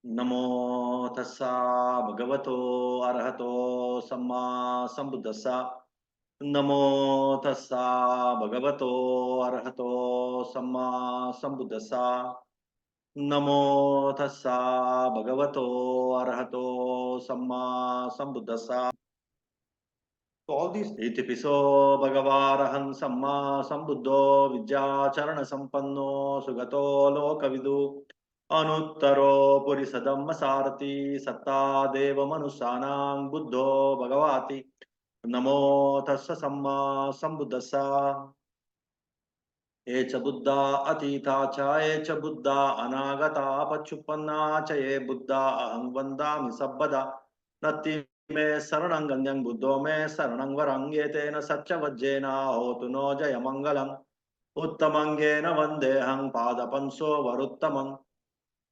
नमो तस्सा भगवतो अरहतो सम्मा संबुद्धस्सा नमो तस्सा भगवतो अरहतो सम्मा संबुद्धस्सा नमो तस्सा भगवतो अरहतो सम्मा संबुद्धस्सा. So all these itipiso bhagavarahan samma sambuddho vidyacharana sampanno sugato lokavidu anuttaro purisadamma sarati satta deva manusanang buddho bhagavati namo tassa samma sambuddhassa echa buddha atita cha echa buddha anagata pachupanna cha ye buddha aham vandami sabbada natti मे शरणं गण्यं बुद्धो मे शरणं वरं एतेन सच्चवज्जेन होतु no जयमङ्गलम् उत्तमङ्गेन वन्देऽहं पादपंसो वरुत्तमम्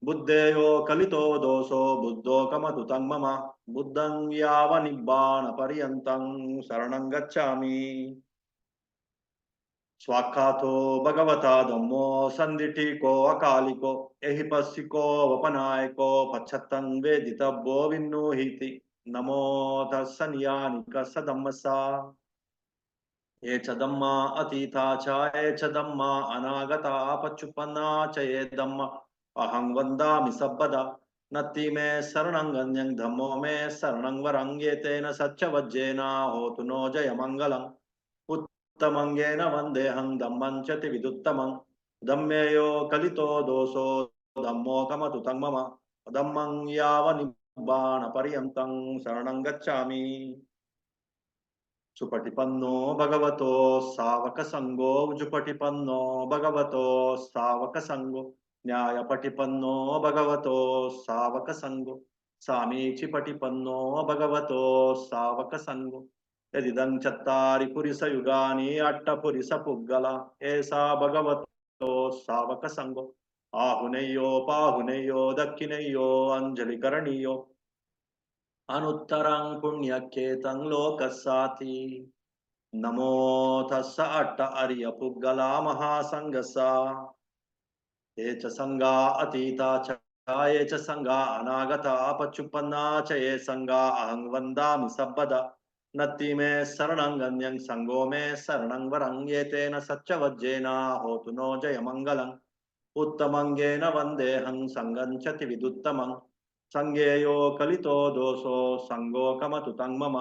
बुद्धेयो कलितो दोषो बुद्धो कमतु तं मम बुद्धं यावनिब्बाणपर्यन्तं शरणं गच्छामि स्वाख्यातो भगवता धम्मो संदिठिको अकालिको एहिपस्सिको वपनायको पच्छत्तं वेदितव्यो विन्नुहीति नमो तस्सनियानिक सदम्मसा ये च धम्मा अतीता च ये च धम्मा अनागता पच्चुपन्ना च ये धम्मा अहं वन्दामि सब्बदा नत्ति मे शरणं गण्यं धम्मो मे शरणं वरं एतेन सच्चवज्जेन होतु नो जयमङ्गलम् उत्तमङ्गेन वन्देऽहं धम्मं च विदुत्तमं धम्मेयो कलितो दोषो धम्मो कमतु तं मम धम्मं यावनिब्बाणपर्यन्तं शरणं गच्छामि सुपटिपन्नो भगवतो सावक संगो जुपटिपन्नो भगवतो सावक संगो न्यायपटिपन्नो भगवतो सावक संगो सामीचि पटिपन्नो भगवतो सावक संगो यदिदं चत्तारि पुरिस युगानि अट्टपुरिस पुग्गल एषा भगवतो सावक संगो आहुनेयो पाहुनेयो दक्षिणेयो अंजलिकरणीयो अनुत्तरं पुण्यकेतं लोकस्साति नमो तस्स अट्ट अर्य पुग्गला महासंगसा ये च संगा अतीता च ये च संगा अनागता पच्चुपन्ना च ये संगा अहं वन्दामि सब्बदा नत्ति मे शरणं गण्यं संगो मे शरणं वरं एतेन सच्चवज्जेन होतु नो जयमङ्गलम् उत्तमङ्गेन वन्देऽहं संगं च विदुत्तमम् संगेयो कलितो दोषो संगो कमतु तं मम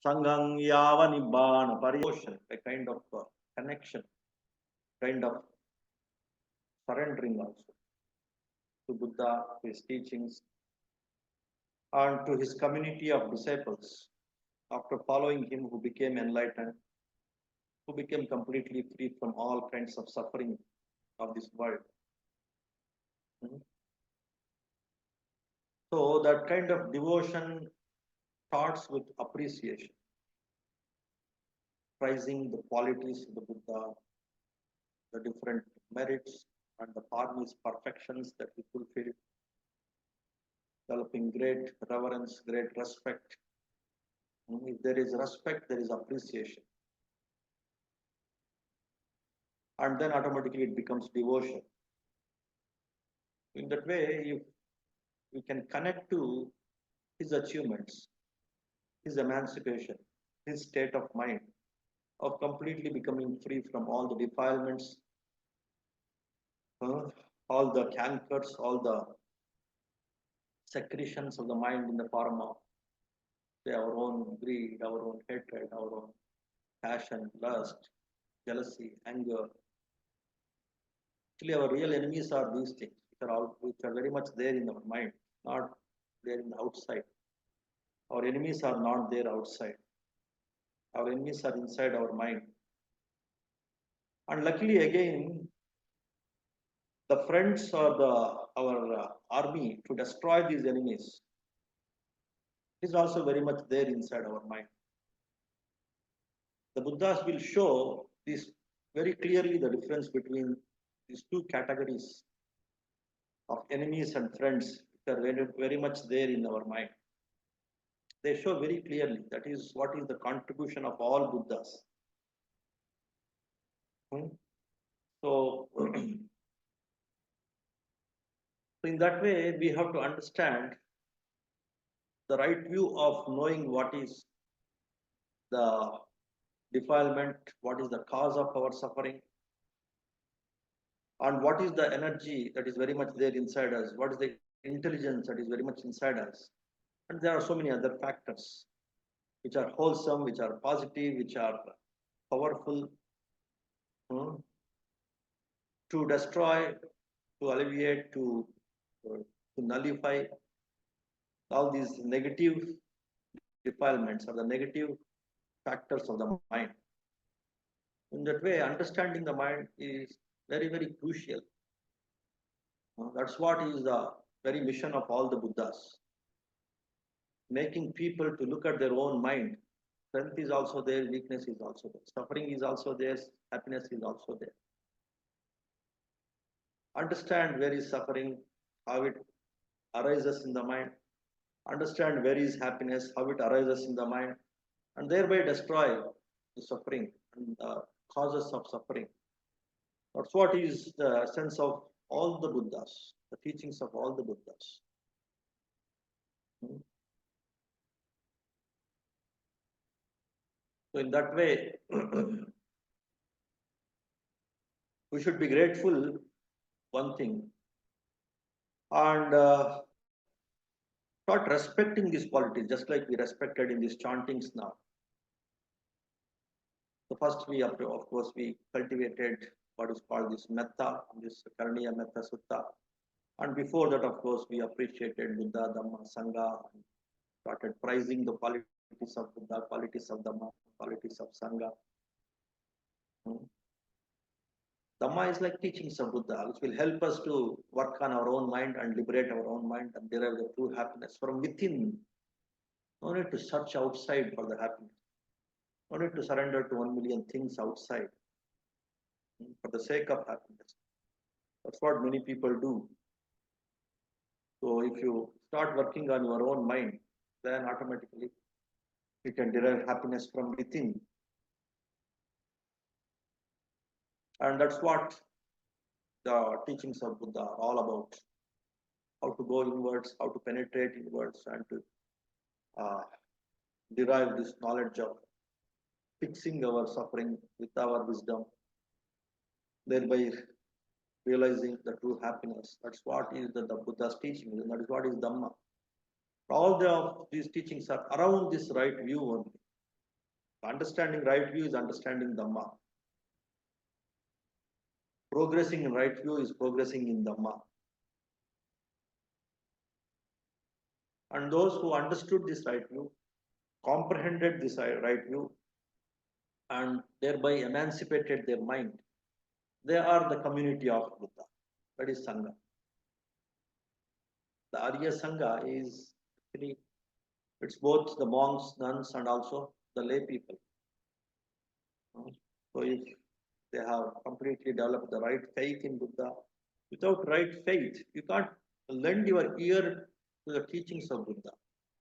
संगं यावनिब्बाण पर्योषण a kind of connection, kind of surrendering also to Buddha, to his teachings, and to his community of disciples. After following him, who became enlightened, who became completely free from all kinds of suffering of this world. So that kind of devotion starts with appreciation, prizing the qualities of the Buddha, the different merits and the Parmi's perfections that he fulfilled, developing great reverence, great respect. If there is respect, there is appreciation. And then automatically it becomes devotion. In that way, if we can connect to his achievements, his emancipation, his state of mind, of completely becoming free from all the defilements, all the cankers, all the secretions of the mind in the form of say our own greed, our own hatred, our own passion, lust, jealousy, anger. Actually, our real enemies are these things, which are very much there in our mind, not there in the outside. Our enemies are not there outside. Our enemies are inside our mind. And luckily, again, the friends or our army to destroy these enemies is also very much there inside our mind. The Buddhas will show this very clearly, the difference between these two categories of enemies and friends which are very, very much there in our mind. They show very clearly that is what is the contribution of all Buddhas. So So in that way, we have to understand the right view of knowing what is the defilement, what is the cause of our suffering, and what is the energy that is very much there inside us, what is the intelligence that is very much inside us. And there are so many other factors which are wholesome, which are positive, which are powerful, to destroy, to alleviate, to nullify all these negative defilements or the negative factors of the mind. In that way, understanding the mind is very, very crucial. That's what is the very mission of all the Buddhas. Making people to look at their own mind. Strength is also there, weakness is also there. Suffering is also there, happiness is also there. Understand where is suffering, how it arises in the mind. Understand where is happiness, how it arises in the mind, and thereby destroy the suffering and the causes of suffering. That's what is the essence of all the Buddhas, the teachings of all the Buddhas. So in that way, we should be grateful, one thing, and start respecting these qualities, just like we respected in these chantings now. So first we, of course, we cultivated what is called this metta, this Karaniya Metta Sutta. And before that, of course, we appreciated Buddha, Dhamma, Sangha, and started prizing the qualities of Buddha, qualities of Dhamma, qualities of Sangha. Dhamma is like teachings of Buddha, which will help us to work on our own mind and liberate our own mind and derive the true happiness from within. No need to search outside for the happiness. No need to surrender to 1 million things outside for the sake of happiness. That's what many people do. So if you start working on your own mind, then automatically you can derive happiness from within. And that's what the teachings of Buddha are all about. How to go inwards, how to penetrate inwards, and to derive this knowledge of fixing our suffering with our wisdom, thereby realizing the true happiness. That's what is the Buddha's teaching, and that is what is Dhamma. All these teachings are around this right view only. Understanding right view is understanding Dhamma. Progressing in right view is progressing in Dhamma. And those who understood this right view, comprehended this right view, and thereby emancipated their mind, they are the community of Buddha. That is Sangha. The Arya Sangha is actually, it's both the monks, nuns, and also the lay people. So if they have completely developed the right faith in Buddha, without right faith, you can't lend your ear to the teachings of Buddha.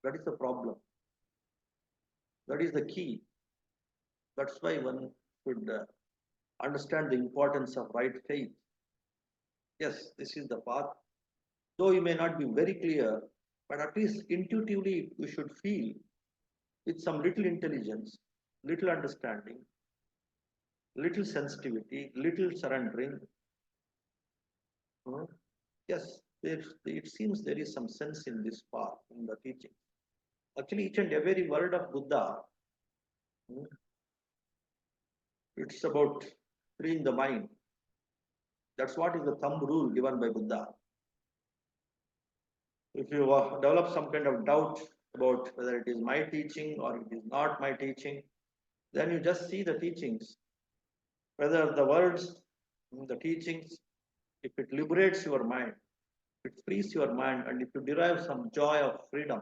That is the problem. That is the key. That's why one should understand the importance of right faith. Yes, this is the path. Though you may not be very clear, but at least intuitively you should feel with some little intelligence, little understanding, little sensitivity, little surrendering. Yes, it seems there is some sense in this path, in the teaching. Actually, each and every word of Buddha, it's about freeing the mind. That's what is the thumb rule given by Buddha. If you develop some kind of doubt about whether it is my teaching or it is not my teaching, then you just see the teachings. Whether the words, the teachings, if it liberates your mind, it frees your mind, and if you derive some joy of freedom,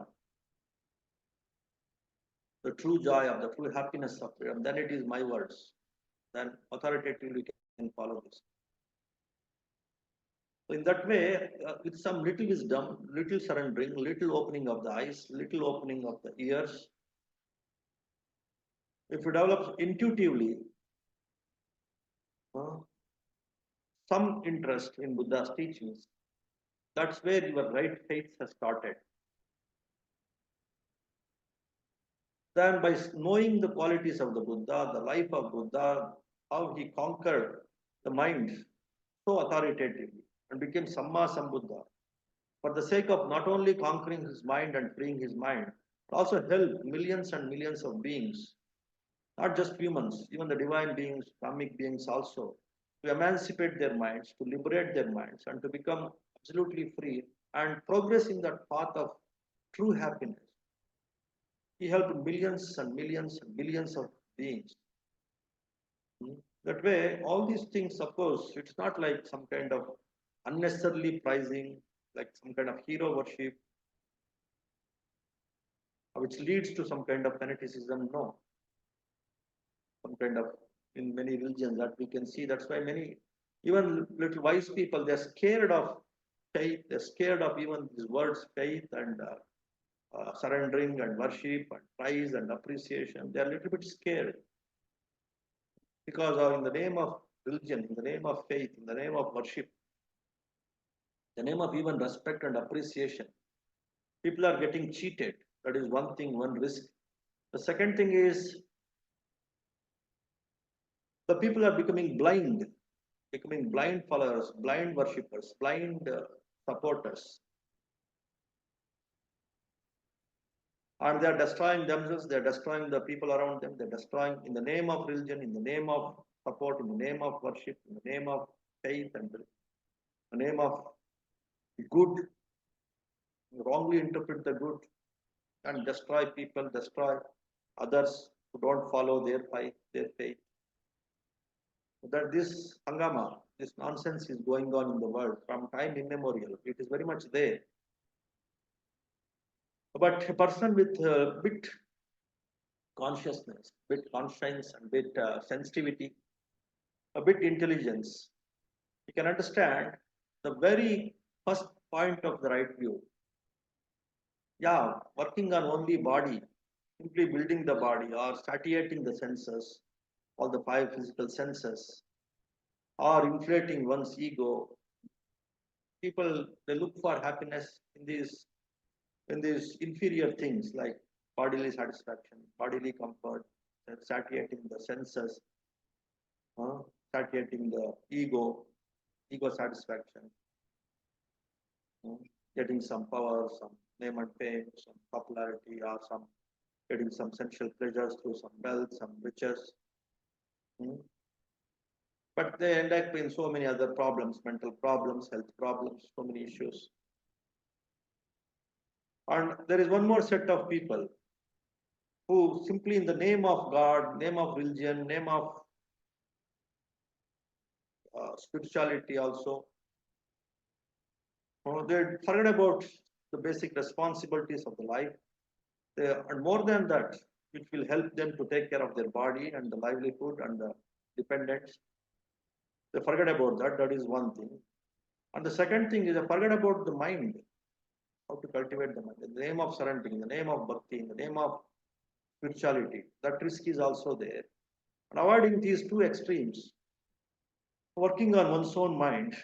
the true joy of the true happiness of freedom, then it is my words. Then authoritatively can follow this. So in that way, with some little wisdom, little surrendering, little opening of the eyes, little opening of the ears, if you develop intuitively some interest in Buddha's teachings, then you can derive some joy, some happiness, some peace, some contentment. And that is what That's where your right faith has started. Then by knowing the qualities of the Buddha, the life of Buddha, how he conquered the mind so authoritatively and became Samma Sambuddha, for the sake of not only conquering his mind and freeing his mind, but also help millions and millions of beings, not just humans, even the divine beings, karmic beings also, to emancipate their minds, to liberate their minds, and to become absolutely free and progress in that path of true happiness. He helped millions and millions and billions of beings. That way, all these things, of course, it's not like some kind of unnecessarily prizing, like some kind of hero worship, which leads to some kind of fanaticism. No, some kind of in many religions that we can see. That's why many, even little wise people, they're scared of faith. They're scared of even these words, faith and surrendering and worship and praise and appreciation. They're a little bit scared because in the name of religion, in the name of faith, in the name of worship, in the name of even respect and appreciation, people are getting cheated. That is one thing, one risk. The second thing is the people are becoming blind followers, blind worshippers, blind supporters. And they are destroying themselves, they are destroying the people around them, they're destroying in the name of religion, in the name of support, in the name of worship, in the name of faith, and the name of good, wrongly interpret the good and destroy people, destroy others who don't follow their faith. That this hangama, this nonsense is going on in the world from time immemorial. It is very much there. But a person with a bit consciousness, bit conscience, and bit sensitivity, a bit intelligence, you can understand the very first point of the right view. Yeah, working on only body, simply building the body or satiating the senses, all the five physical senses, or inflating one's ego. People they look for happiness in these inferior things like bodily satisfaction, bodily comfort, satiating the senses, uh, satiating the ego satisfaction, uh, getting some power, some name and fame, some popularity, or some getting some sensual pleasures through some wealth, some riches. mm. But they end up in so many other problems, mental problems, health problems, so many issues. And there is one more set of people who simply in the name of God, name of religion, name of spirituality also, they forget about the basic responsibilities of the life. And more than that, which will help them to take care of their body and the livelihood and the dependents. They forget about that. That is one thing. And the second thing is they forget about the mind, how to cultivate the mind. In the name of surrendering, in the name of bhakti, in the name of spirituality, that risk is also there. And avoiding these two extremes, working on one's own mind,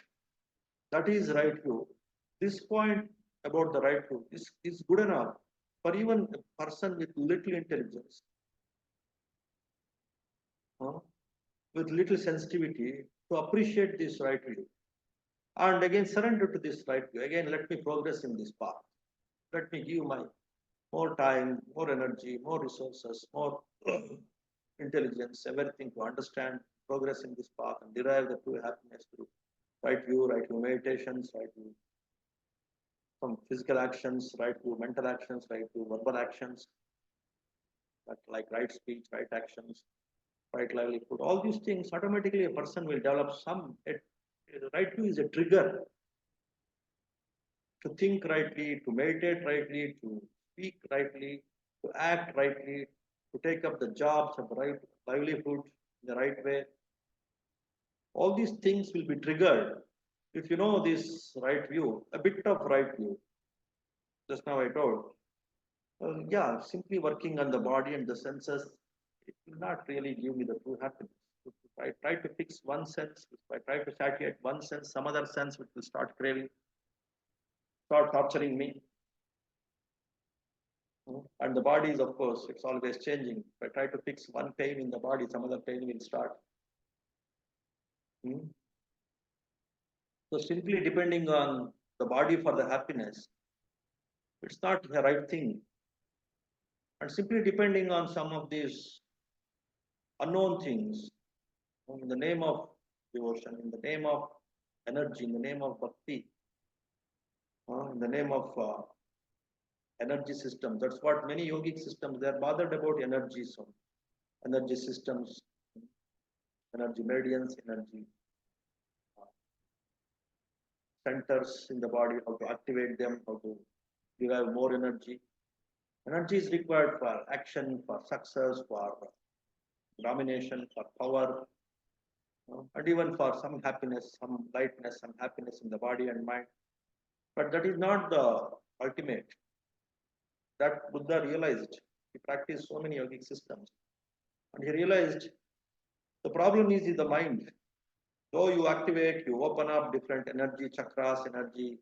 that is right view. This point about the right view is good enough for even a person with little intelligence, uh, with little sensitivity to appreciate this right view. And again, surrender to this right view. Again, let me progress in this path. Let me give my more time, more energy, more resources, more intelligence, everything to understand, progress in this path and derive the true happiness through right view meditations, right view from physical actions, right view mental actions, right view verbal actions, like right speech, right actions, right livelihood. All these things automatically a person will develop some. Right view is a trigger to think rightly, to meditate rightly, to speak rightly, to act rightly, to take up the jobs of the right livelihood in the right way. All these things will be triggered if you know this right view, a bit of right view. Just now I told, yeah, simply working on the body and the senses, it will not really give me the true happiness. If I try to fix one sense, if I try to satiate one sense, some other sense which will start craving. start torturing me. And the body is, of course, it's always changing. If I try to fix one pain in the body, some other pain will start. Hmm. So simply depending on the body for the happiness, it's not the right thing. And simply depending on some of these unknown things, in the name of devotion, in the name of energy, in the name of bhakti, in the name of energy systems. That's what many yogic systems, they're bothered about energy. So energy systems, energy meridians, energy centers in the body, how to activate them, how to derive more energy. Energy is required for action, for success, for domination, for power, and even for some happiness, some lightness, some happiness in the body and mind. But that is not the ultimate. That Buddha realized. He practiced so many yogic systems. And he realized the problem is in the mind. Though you activate, you open up different energy chakras, energy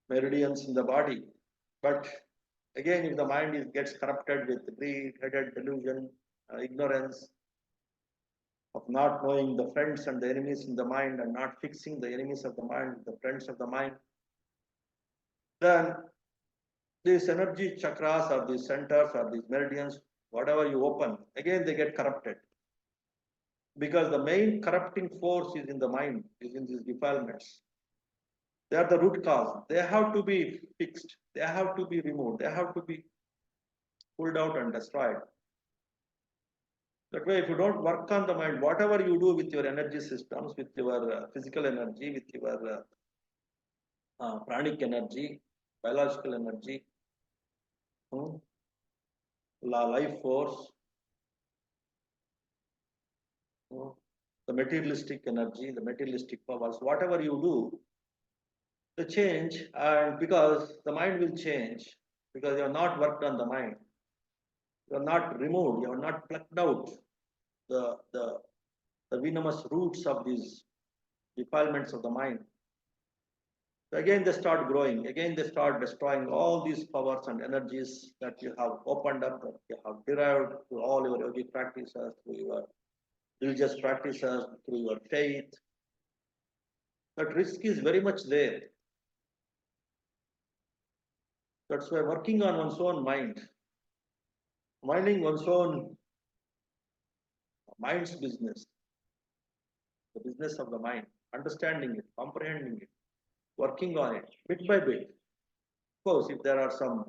meridians in the body. But again, if the mind gets corrupted with greed, headed delusion, ignorance, of not knowing the friends and the enemies in the mind and not fixing the enemies of the mind, the friends of the mind, then these energy chakras or these centers or these meridians, whatever you open, again they get corrupted. Because the main corrupting force is in the mind, is in these defilements. They are the root cause. They have to be fixed. They have to be removed. They have to be pulled out and destroyed. That way, if you don't work on the mind, whatever you do with your energy systems, with your physical energy, with your pranic energy, biological energy, life force, the materialistic energy, the materialistic powers, whatever you do, the change, and because the mind will change, because you have not worked on the mind, you are not removed, you have not plucked out the, the, the venomous roots of these defilements of the mind. So again, they start growing. Again, they start destroying all these powers and energies that you have opened up, that you have derived through all your yogic practices, through your religious practices, through your faith. That risk is very much there. That's why working on one's own mind, minding one's own mind's business, the business of the mind, understanding it, comprehending it, working on it bit by bit. Of course, if there are some,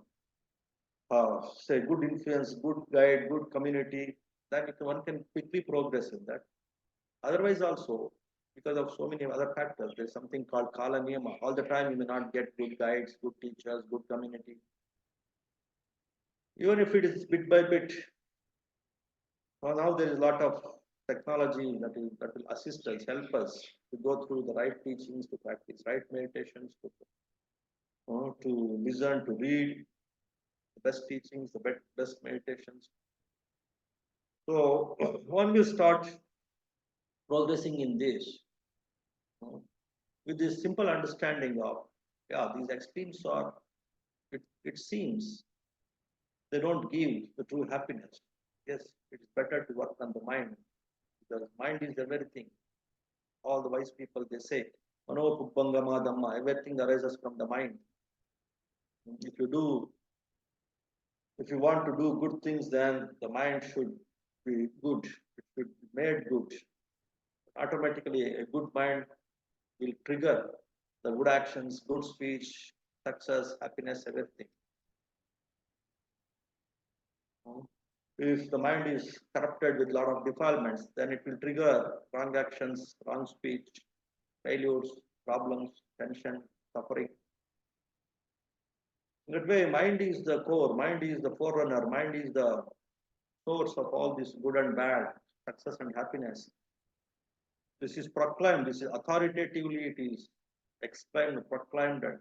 say, good influence, good guide, good community, then one can quickly progress in that. Otherwise, also, because of so many other factors, there's something called Kala Niyama. All the time, you may not get good guides, good teachers, good community. Even if it is bit by bit, well, now there is a lot of technology that will assist us, help us to go through the right teachings, to practice right meditations, to listen, to read the best teachings, the best meditations. So one will start progressing in this with this simple understanding of, yeah, these extremes are, it seems, they don't give the true happiness. Yes, it is better to work on the mind because mind is everything. All the wise people, they say, Mano Pubbangama Dhamma, everything arises from the mind. If you do, if you want to do good things, then the mind should be good. It should be made good. Automatically, a good mind will trigger the good actions, good speech, success, happiness, everything. If the mind is corrupted with a lot of defilements, then it will trigger wrong actions, wrong speech, failures, problems, tension, suffering. In that way, mind is the core, mind is the forerunner, mind is the source of all this good and bad, success and happiness. This is proclaimed, this is authoritatively, it is explained, proclaimed, and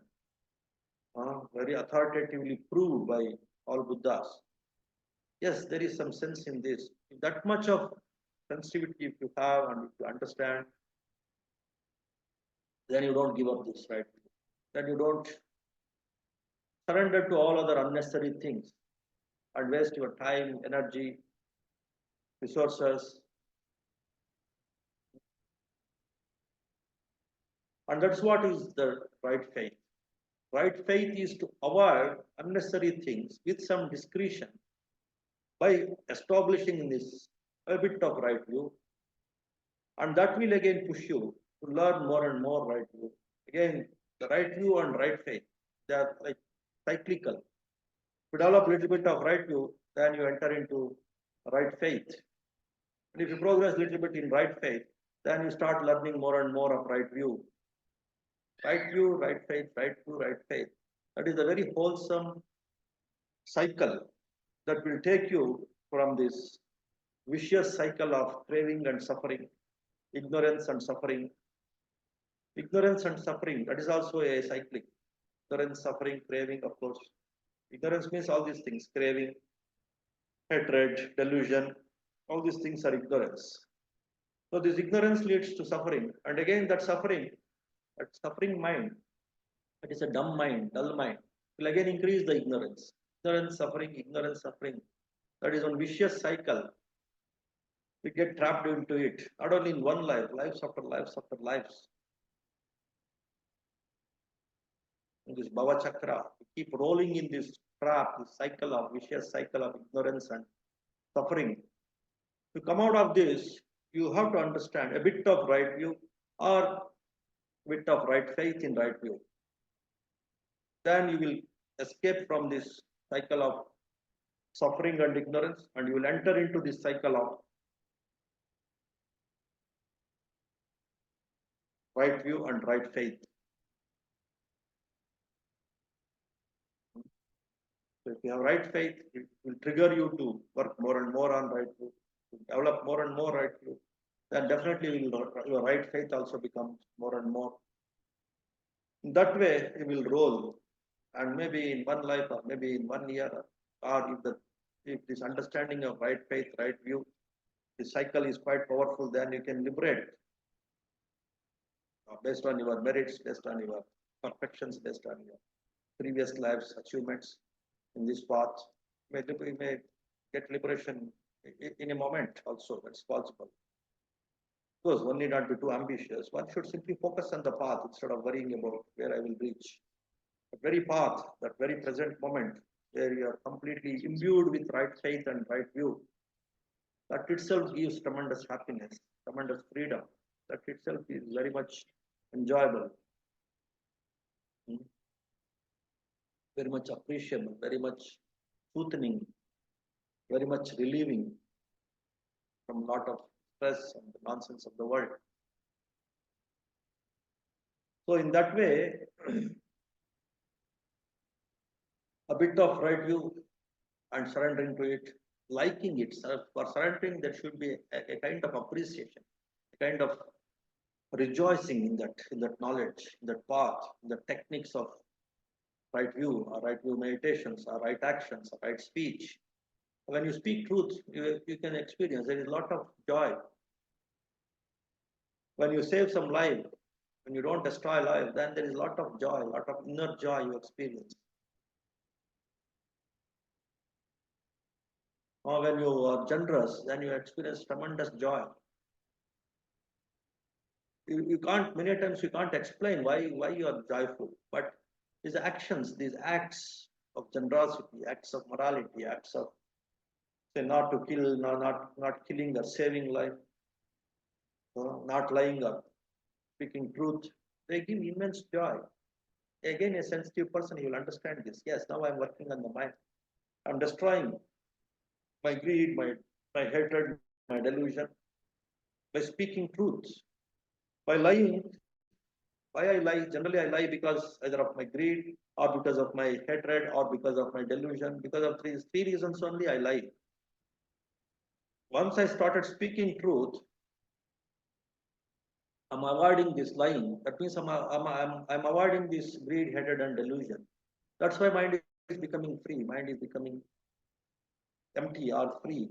very authoritatively proved by all Buddhas. Yes, there is some sense in this. If that much of sensitivity if you have and if you understand, then you don't give up this, right? Then you don't surrender to all other unnecessary things and waste your time, energy, resources. And that's what is the right faith. Right faith is to avoid unnecessary things with some discretion by establishing this a bit of right view, and that will again push you to learn more and more right view. Again, the right view and right faith, they are like cyclical. If you develop a little bit of right view, then you enter into right faith. And if you progress a little bit in right faith, then you start learning more and more of right view. Right view, right faith, right view, right faith. That is a very wholesome cycle that will take you from this vicious cycle of craving and suffering, ignorance and suffering. Ignorance and suffering, that is also a cyclic. Ignorance, suffering, craving, of course. Ignorance means all these things, craving, hatred, delusion, all these things are ignorance. So this ignorance leads to suffering. And again, that suffering mind, that is a dumb mind, dull mind, will again increase the ignorance. Ignorance, suffering. That is one vicious cycle. We get trapped into it, not only in one life, lives after lives after lives. In this Bhava Chakra, we keep rolling in this trap, this cycle of vicious cycle of ignorance and suffering. To come out of this, you have to understand a bit of right view or a bit of right faith in right view. Then you will escape from this cycle of suffering and ignorance, and you will enter into this cycle of right view and right faith. So if you have right faith, it will trigger you to work more and more on right view, to develop more and more right view. Then definitely your right faith also becomes more and more. In that way, you will roll, and maybe in one life or maybe in 1 year, or if this understanding of right faith, right view, this cycle is quite powerful, then you can liberate based on your merits, based on your perfections, based on your previous lives' achievements in this path. We may get liberation in a moment also, that's possible. Of course, one need not be too ambitious. One should simply focus on the path instead of worrying about where I will reach. The very path, that very present moment, where you are completely imbued with right faith and right view, that itself gives tremendous happiness, tremendous freedom. That itself is very much enjoyable, very much appreciable, very much soothing, very much relieving from a lot of stress and the nonsense of the world. So in that way, a bit of right view and surrendering to it, liking it. For surrendering, there should be a kind of appreciation, a kind of rejoicing in that knowledge, in that path, in the techniques of right view, or right view meditations, or right actions, or right speech. When you speak truth, you can experience there is a lot of joy. When you save some life, when you don't destroy life, then there is a lot of joy, a lot of inner joy you experience. Or when you are generous, then you experience tremendous joy. You can't, many times you can't explain why you are joyful, but these actions, these acts of generosity, acts of morality, acts of say not to kill, not killing or saving life, not lying or speaking truth, they give immense joy. Again, a sensitive person, he will understand this. Yes, now I'm working on the mind. I'm destroying my greed, my hatred, my delusion by speaking truth. By lying, why I lie? Generally, I lie because either of my greed, or because of my hatred, or because of my delusion. Because of three reasons only, I lie. Once I started speaking truth, I'm avoiding this lying. That means I'm avoiding this greed, hatred, and delusion. That's why mind is becoming free. Mind is becoming empty or free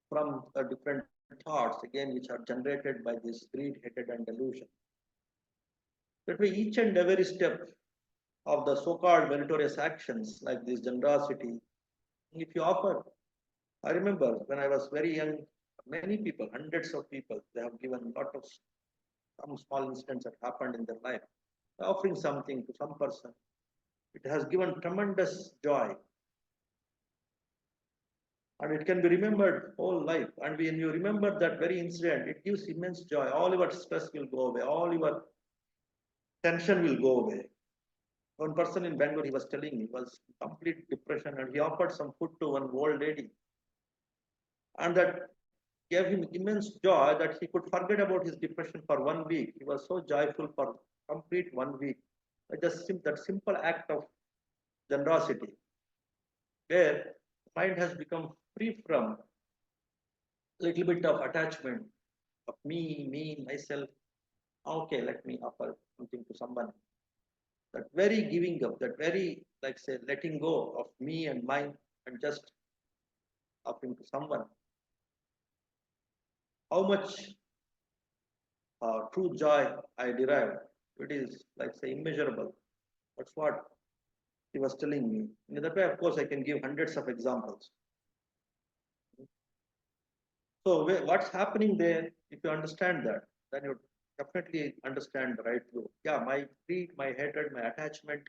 from the different thoughts, again, which are generated by this greed, hatred, and delusion. That way, each and every step of the so-called meritorious actions like this generosity, if you offer, I remember when I was very young, many people, hundreds of people, they have given a lot of some small incidents that happened in their life, offering something to some person. It has given tremendous joy, and it can be remembered whole life. And when you remember that very incident, it gives immense joy. All your stress will go away, all your tension will go away. One person in Bangalore, he was telling me, he was in complete depression, and he offered some food to one old lady, and that gave him immense joy that he could forget about his depression for 1 week. He was so joyful for complete 1 week. Just that simple act of generosity, where mind has become free from a little bit of attachment of me, myself. Okay, let me offer something to someone. That very giving up, that very, like say, letting go of me and mine and just offering to someone. How much true joy I derive, it is like say immeasurable. That's what he was telling me. In that way, of course, I can give hundreds of examples. So what's happening there, if you understand that, then you definitely understand the right view. Yeah, my greed, my hatred, my attachment,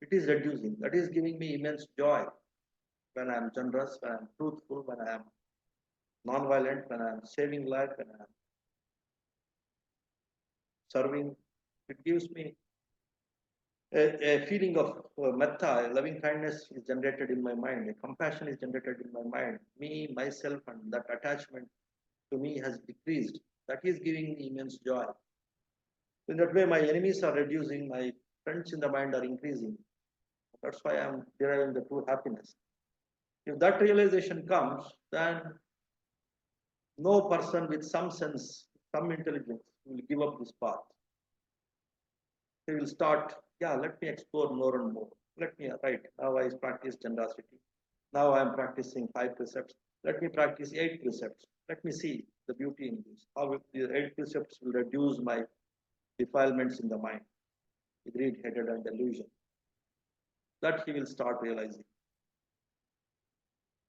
it is reducing. That is giving me immense joy when I am generous, when I am truthful, when I am non-violent, when I am saving life, when I am serving. It gives me a feeling of metta, loving kindness is generated in my mind, a compassion is generated in my mind. Me, myself, and that attachment to me has decreased. That is giving me immense joy. In that way, my enemies are reducing, my friends in the mind are increasing. That's why I'm deriving the true happiness. If that realization comes, then no person with some sense, some intelligence will give up this path. They will start, yeah, let me explore more and more. Let me, right, now I practice generosity. Now I am practicing 5 precepts. Let me practice 8 precepts. Let me see the beauty in this. How the 8 precepts will reduce my defilements in the mind, greed, hatred, and delusion. That he will start realizing.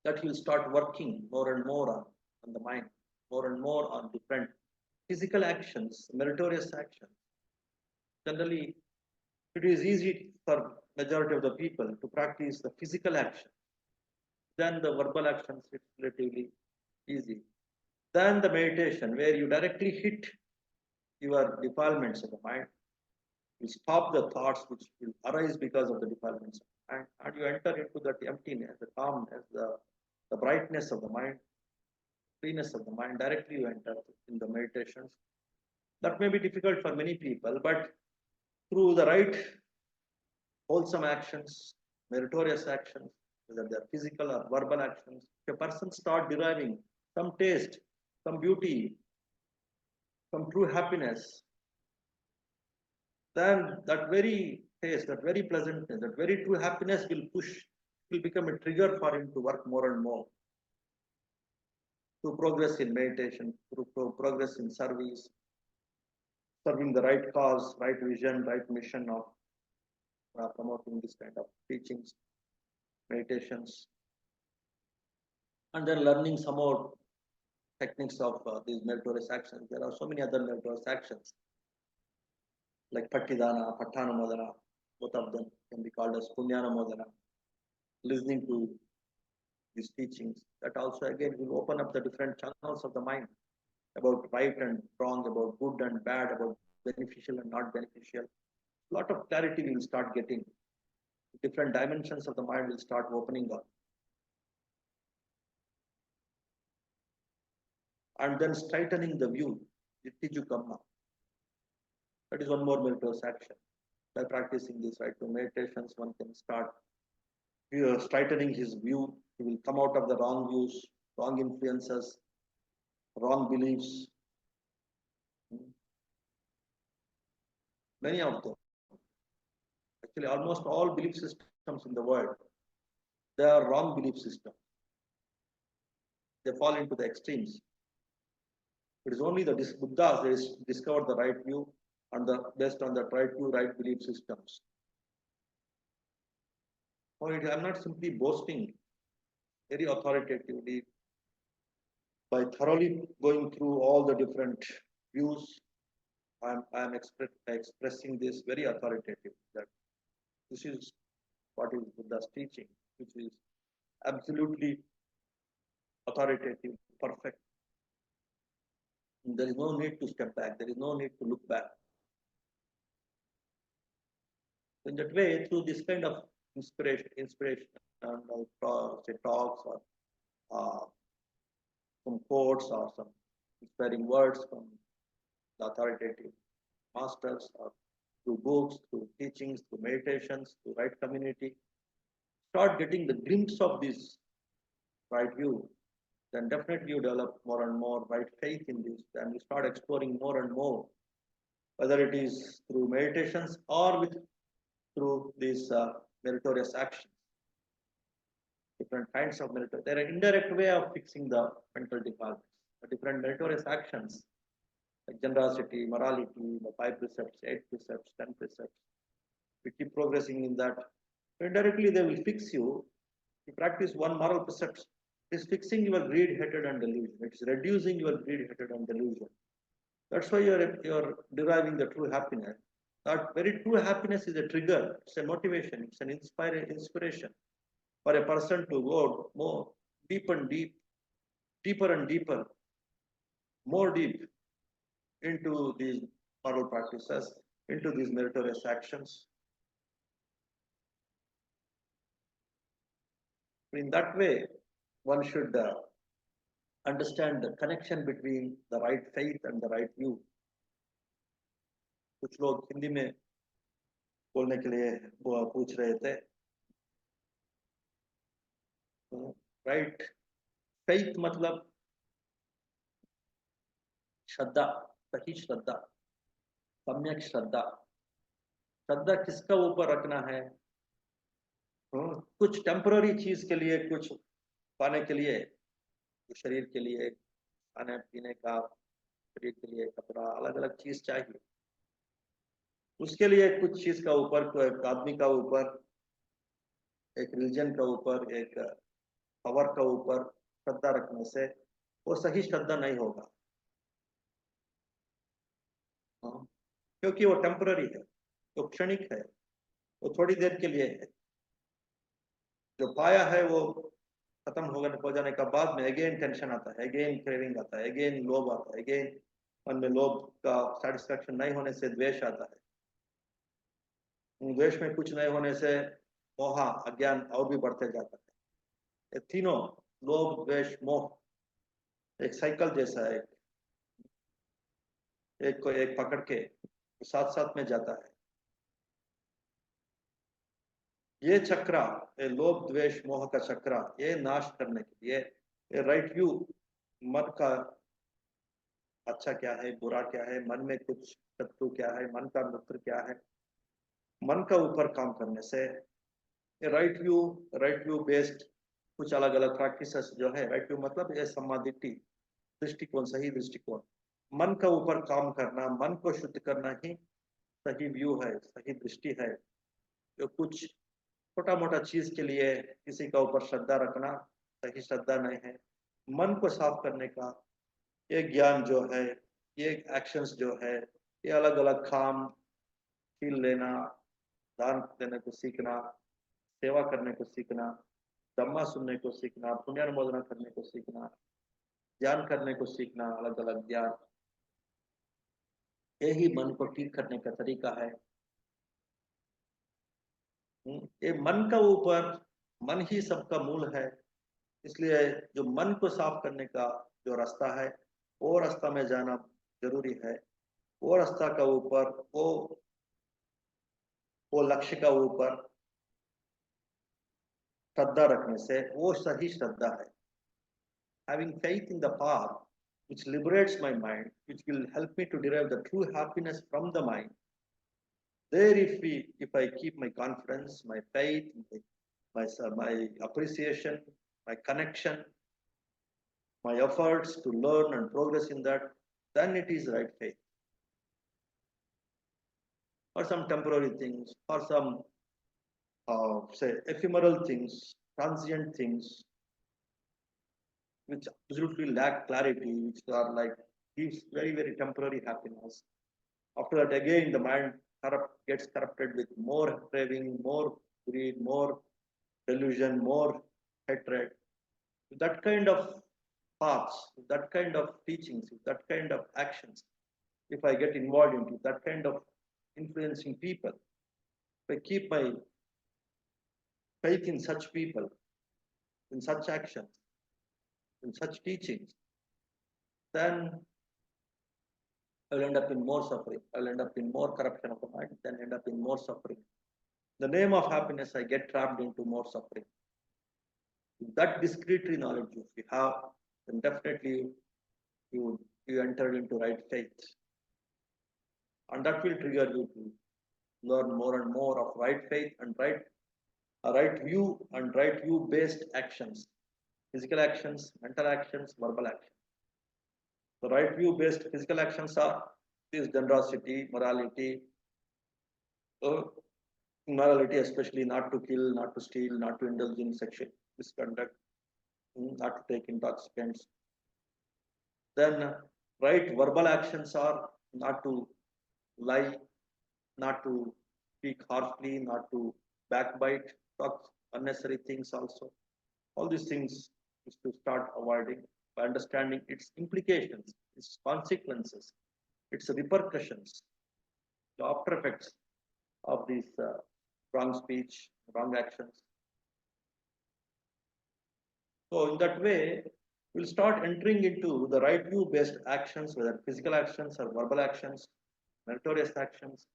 That he will start working more and more on the mind, more and more on different physical actions, meritorious actions. Generally, it is easy for majority of the people to practice the physical action. Then the verbal actions, it's relatively easy. Then the meditation, where you directly hit your defilements of the mind, you stop the thoughts which will arise because of the defilements, and you enter into that emptiness, the calmness, the brightness of the mind, freeness of the mind. Directly you enter in the meditations. That may be difficult for many people, but through the right wholesome actions, meritorious actions, whether they are physical or verbal actions, if a person start deriving some taste, some beauty, some true happiness, then that very taste, that very pleasantness, that very true happiness will push, will become a trigger for him to work more and more, to progress in meditation, to progress in service, serving the right cause, right vision, right mission of promoting this kind of teachings, meditations, and then learning some more techniques of these meritorious actions. There are so many other meritorious actions like Pattidana, Pattanamodana, both of them can be called as Punyanamodana. Listening to these teachings, that also again will open up the different channels of the mind about right and wrong, about good and bad, about beneficial and not beneficial. A lot of clarity we will start getting. Different dimensions of the mind will start opening up. And then straightening the view, Jittiju Kamma. That is one more meritorious action. By practicing this right to meditations, one can start straightening his view. He will come out of the wrong views, wrong influences, wrong beliefs. Many of them. Actually, almost all belief systems in the world, they are wrong belief systems. They fall into the extremes. It is only the Buddhas they discovered the right view, and based on that right view, right belief systems. I'm not simply boasting, very authoritatively, by thoroughly going through all the different views. I'm expressing this very authoritative that this is what is Buddha's teaching, which is absolutely authoritative, perfect. There is no need to step back. There is no need to look back. In that way, through this kind of inspiration, say talks or uh, some quotes or some inspiring words from the authoritative masters, or through books, through teachings, through meditations, through right community, start getting the glimpse of this right view, then definitely you develop more and more right faith in this, and you start exploring more and more, whether it is through meditations or through these meritorious actions, different kinds of meritorious. There are indirect way of fixing the mental defilements, the different meritorious actions like generosity, morality, the 5 precepts, 8 precepts, 10 precepts. We keep progressing in that. Indirectly, they will fix you. You practice one moral precept. It is fixing your greed, hatred, and delusion. It's reducing your greed, hatred, and delusion. That's why you're deriving the true happiness. That very true happiness is a trigger. It's a motivation. It's an inspiration for a person to go more deep and deep, deeper and deeper, more deep into these moral practices, into these meritorious actions. In that way, one should understand the connection between the right faith and the right view. कुछ लोग हिंदी में बोलने के लिए पूछ रहे थे, right faith मतलब श्रद्धा, सही श्रद्धा, सम्यक श्रद्धा। श्रद्धा किसका ऊपर रखना है? कुछ टेम्पररी चीज के लिए, कुछ पाने के लिए, शरीर के लिए खाने पीने का, शरीर के लिए कपड़ा, अलग अलग चीज चाहिए, उसके लिए कुछ चीज का ऊपर, एक आदमी का ऊपर, एक रिलीजन का ऊपर, एक पावर का ऊपर श्रद्धा रखने से वो सही श्रद्धा नहीं होगा, क्योंकि वो टेम्पररी है, वो क्षणिक है, वो थोड़ी देर के लिए है। जो पाया है वो खत्म हो जाने का बाद में अगेन टेंशन आता है, अगेन क्रेविंग आता है, अगेन लोभ आता है, अगेन मन में लोभ का सेटिस्फैक्शन नहीं होने से द्वेष आता है, द्वेष में कुछ नहीं होने से मोह, अज्ञान और भी बढ़ते जाता है। ये तीनों, लोभ, द्वेष, मोह, एक साइकिल जैसा है, एक को एक पकड़ के साथ साथ में जाता है। ये चक्र, ये लोभ, द्वेष, मोह का चक्र, ये नाश करने के लिए ये राइट व्यू, मन का अच्छा क्या है, बुरा क्या है, मन में कुछ शत्रु क्या है, मन का मित्र क्या है, मन का ऊपर काम करने से राइट व्यू बेस्ड कुछ अलग अलग प्रैक्टिसेस जो है, राइट व्यू मतलब ये समाधिटी, दृष्टिकोण, सही दृष्टिकोण, मन का ऊपर काम करना, मन को शुद्ध करना ही सही व्यू है, सही दृष्टि है। जो कुछ छोटा मोटा चीज के लिए किसी का ऊपर श्रद्धा रखना सही श्रद्धा नहीं है। मन को साफ करने का ये ज्ञान जो है, ये एक्शंस जो है, ये अलग अलग काम, फील लेना, दान देने को सीखना, सेवा करने को सीखना, धम्मा सुनने को सीखना, पुण्यानुमोदना करने को सीखना, ज्ञान करने को सीखना, अलग अलग ज्ञान, यही मन को ठीक करने का तरीका है। ये मन का ऊपर, मन ही सबका मूल है, इसलिए जो मन को साफ करने का जो रास्ता है, वो रास्ता में जाना जरूरी है। वो रास्ता का ऊपर, वो लक्ष्य का ऊपर श्रद्धा रखने से वो सही श्रद्धा है। Having faith in the path which liberates my mind, which will help me to derive the true happiness from the mind. There, if I keep my confidence, my faith, my appreciation, my connection, my efforts to learn and progress in that, then it is right faith. For some temporary things, for some say ephemeral things, transient things, which absolutely lack clarity, which are like gives very, very temporary happiness. After that, again, the mind gets corrupted with more craving, more greed, more delusion, more hatred. That kind of paths, that kind of teachings, that kind of actions, if I get involved into that kind of influencing people, if I keep my faith in such people, in such actions, in such teachings, then I'll end up in more suffering. I'll end up in more corruption of the mind, then end up in more suffering. In the name of happiness, I get trapped into more suffering. If that discrete knowledge if you have, then definitely you enter into right faith. And that will trigger you to learn more and more of right faith and right view and right view based actions, physical actions, mental actions, verbal actions. The right view based physical actions are this generosity, morality, uh, morality especially not to kill, not to steal, not to indulge in sexual misconduct, not to take intoxicants. Then right verbal actions are not to lie, not to speak harshly, not to backbite, talk unnecessary things also. All these things is to start avoiding by understanding its implications, its consequences, its repercussions, the after effects of these wrong speech, wrong actions. So in that way, we'll start entering into the right view based actions, whether physical actions or verbal actions, meritorious actions,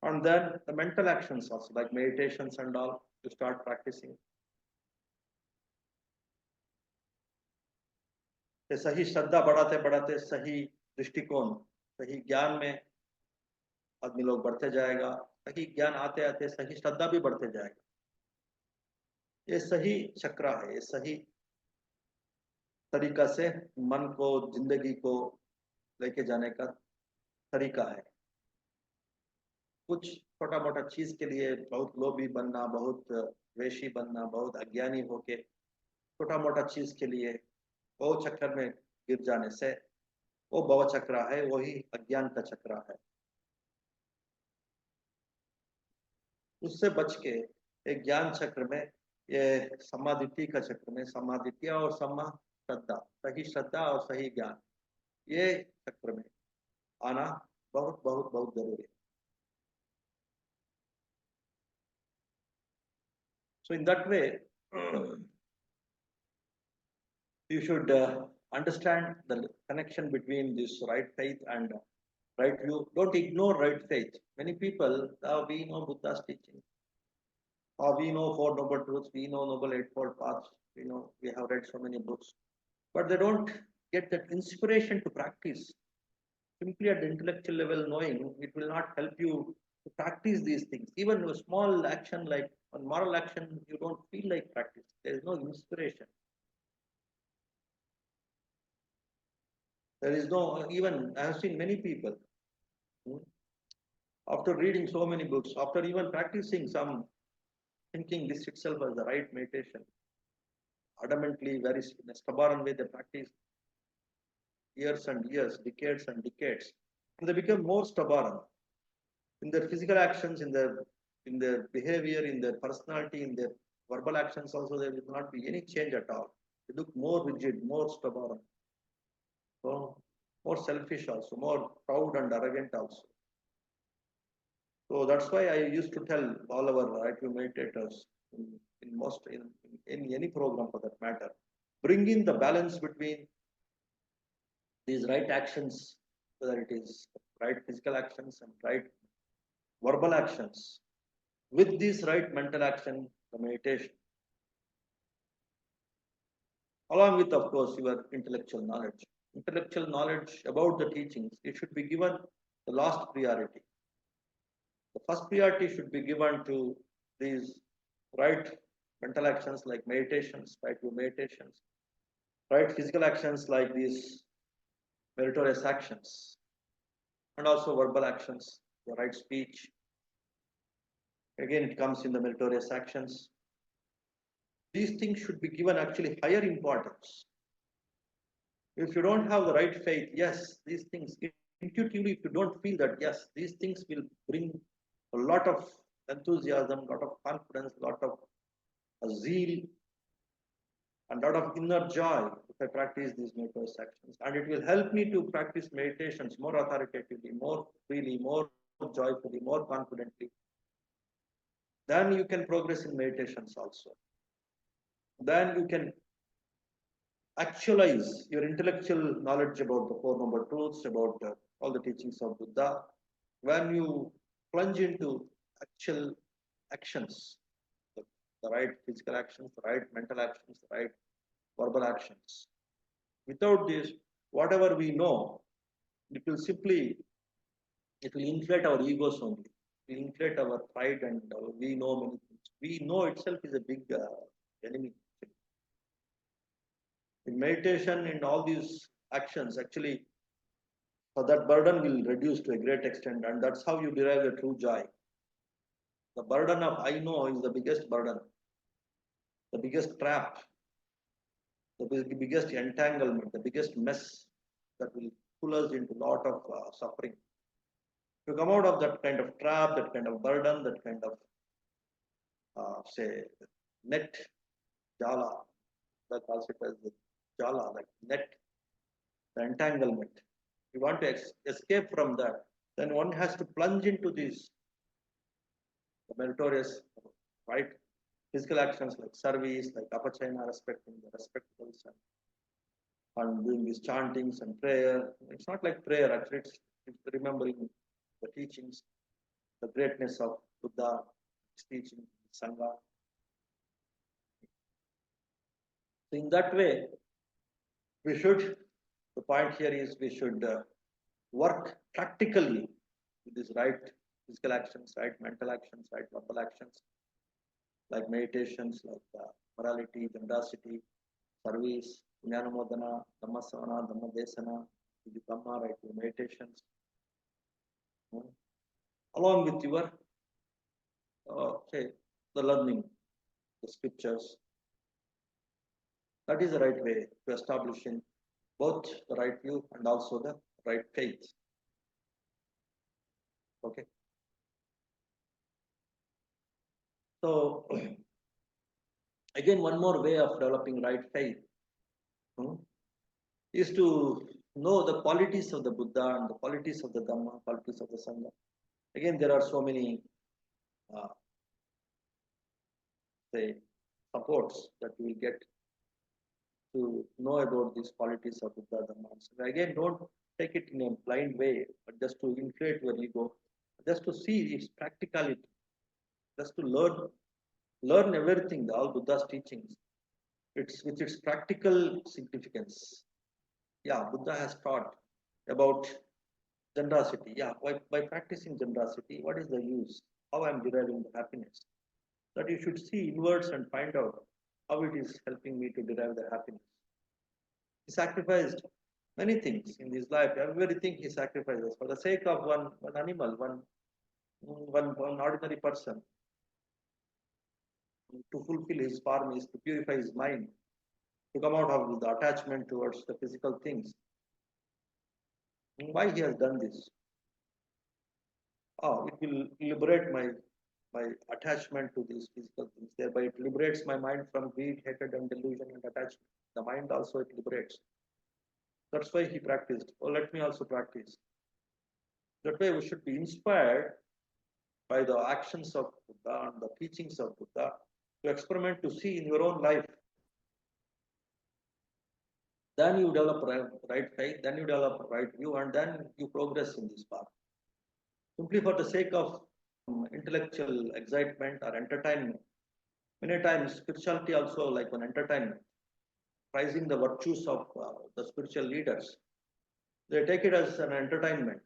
and then the mental actions also, like meditations and all, to start practicing. सही श्रद्धा बढ़ाते बढ़ाते सही दृष्टिकोण, सही ज्ञान में आदमी लोग बढ़ते जाएगा, सही ज्ञान आते आते सही श्रद्धा भी बढ़ते जाएगा. ये सही चक्र है, ये सही तरीका से मन को, जिंदगी को लेके जाने का तरीका है. कुछ छोटा मोटा चीज के लिए बहुत लोभी बनना, बहुत द्वेषी बनना, बहुत अज्ञानी होके छोटा मोटा चीज के लिए वो चक्कर में गिर जाने से वो भव चक्र है, वही अज्ञान का चक्र है. उससे बच के एक ज्ञान चक्र में, ये समाधिति का चक्र में, समाधित्य और सम्मा श्रद्धा, सही श्रद्धा और सही ज्ञान, ये चक्र में आना बहुत बहुत बहुत जरूरी है. So in that way, you should understand the connection between this right faith and right view. Don't ignore right faith. Many people, we know Buddha's teaching, we know Four Noble Truths, we know Noble Eightfold Paths, we know we have read so many books, but they don't get that inspiration to practice. Simply at the intellectual level, knowing it will not help you to practice these things. Even a small action like a moral action, you don't feel like practice. There is no inspiration. There is no, even I have seen many people, after reading so many books, after even practicing some, thinking this itself as the right meditation, adamantly, very in a stubborn way, they practice years and years, decades and decades, and they become more stubborn in their physical actions, in their behavior, in their personality, in their verbal actions. Also, there will not be any change at all. They look more rigid, more stubborn, so more selfish also, more proud and arrogant also. So that's why I used to tell all our right view meditators in any program for that matter, bring in the balance between these right actions, whether it is right physical actions and right verbal actions, with this right mental action, the meditation, along with, of course, your intellectual knowledge. Intellectual knowledge about the teachings, it should be given the last priority. The first priority should be given to these right mental actions like meditations, right view meditations, right physical actions like these meritorious actions, and also verbal actions, the right speech, Again, it comes in the meritorious actions. These things should be given actually higher importance. If you don't have the right faith, yes, these things intuitively, if you don't feel that, yes, these things will bring a lot of enthusiasm, a lot of confidence, a lot of zeal, and a lot of inner joy if I practice these meritorious actions. And it will help me to practice meditations more authoritatively, more freely, more joyfully, more confidently. Then you can progress in meditations also. Then you can actualize your intellectual knowledge about the Four Noble Truths, about all the teachings of Buddha. When you plunge into actual actions, the, the right physical actions, the right mental actions, the right verbal actions. Without this, whatever we know, it will simply, it will inflate our egos only. It will inflate our pride and we know many things. We know itself is a big enemy. In meditation, in all these actions, actually, so that burden will reduce to a great extent, and that's how you derive the true joy. The burden of I know is the biggest burden, the biggest trap, the biggest entanglement, the biggest mess that will pull us into a lot of suffering. To come out of that kind of trap, that kind of burden, that kind of say net jala, that calls it as the jala, like net, the entanglement. You want to escape from that, then one has to plunge into these meritorious, right? Physical actions like service, like apachayana, respecting the respectables, and doing these chantings and prayer. It's not like prayer, actually, it's remembering the teachings, the greatness of Buddha, his teaching, Sangha. So, in that way, we should, the point here is we should work practically with these right physical actions, right mental actions, right verbal actions, like meditations, like morality, generosity, service, Jnanamodana, Dhammasavana, Dhammadesana, Dhamma, right, meditations, along with your, say, the learning, the scriptures. That is the right way to establishing both the right view and also the right faith. Okay. So, again, one more way of developing right faith is to know the qualities of the Buddha and the qualities of the Dhamma, qualities of the Sangha. Again, there are so many, uh, say, supports that we will get to know about these qualities of Buddha, Dhamma, and Sangha. Again, don't take it in a blind way, but just to inflate your ego, just to see its practicality, just to learn everything, all Buddha's teachings. It's with its practical significance. Yeah, Buddha has taught about generosity. Yeah, by practicing generosity, what is the use? How I'm deriving the happiness? That you should see inwards and find out how it is helping me to derive the happiness. He sacrificed many things in his life. Everything he sacrifices for the sake of one animal, one ordinary person. To fulfill his form is to purify his mind, to come out of the attachment towards the physical things. Why he has done this? Oh, it will liberate my attachment to these physical things. Thereby, it liberates my mind from greed, hatred, and delusion and attachment. The mind also it liberates. That's why he practiced. Oh, let me also practice. That way, we should be inspired by the actions of Buddha and the teachings of Buddha to experiment to see in your own life. Then you develop right faith, then you develop right view, and then you progress in this path. Simply for the sake of intellectual excitement or entertainment. Many times, spirituality also like an entertainment, prizing the virtues of the spiritual leaders. They take it as an entertainment.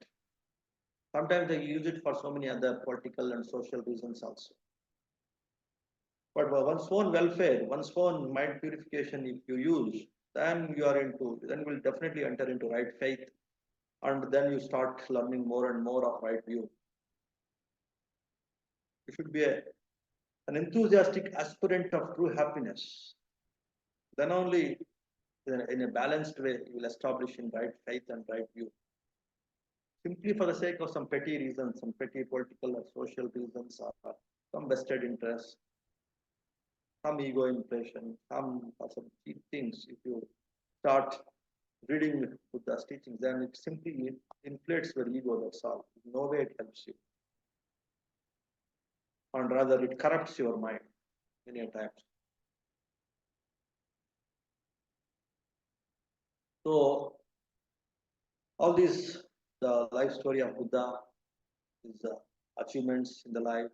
Sometimes they use it for so many other political and social reasons also. But one's own welfare, one's own mind purification, if you use, then then you will definitely enter into right faith, and then you start learning more and more of right view. You should be an enthusiastic aspirant of true happiness. Then only in a balanced way you will establish in right faith and right view. Simply for the sake of some petty reasons, some petty political or social reasons, or some vested interests, some ego impression, some cheap things. If you start reading Buddha's teachings, then it simply inflates your ego. That's all. In no way it helps you, and rather it corrupts your mind many times. So all these, the life story of Buddha, his achievements in the life,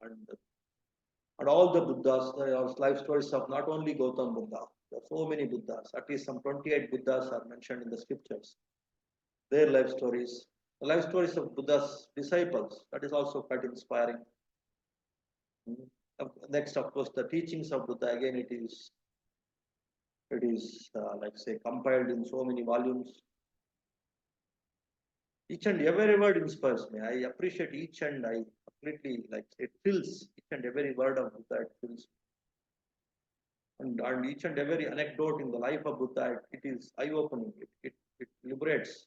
and all the Buddhas, life stories of not only Gautam Buddha. There are so many Buddhas. At least some 28 Buddhas are mentioned in the scriptures. Their life stories, the life stories of Buddha's disciples. That is also quite inspiring. Next, of course, the teachings of Buddha. Again, it is like say compiled in so many volumes. Each and every word inspires me. I appreciate each and I completely like it fills each and every word of Buddha. It fills, and each and every anecdote in the life of Buddha. It is eye-opening. It liberates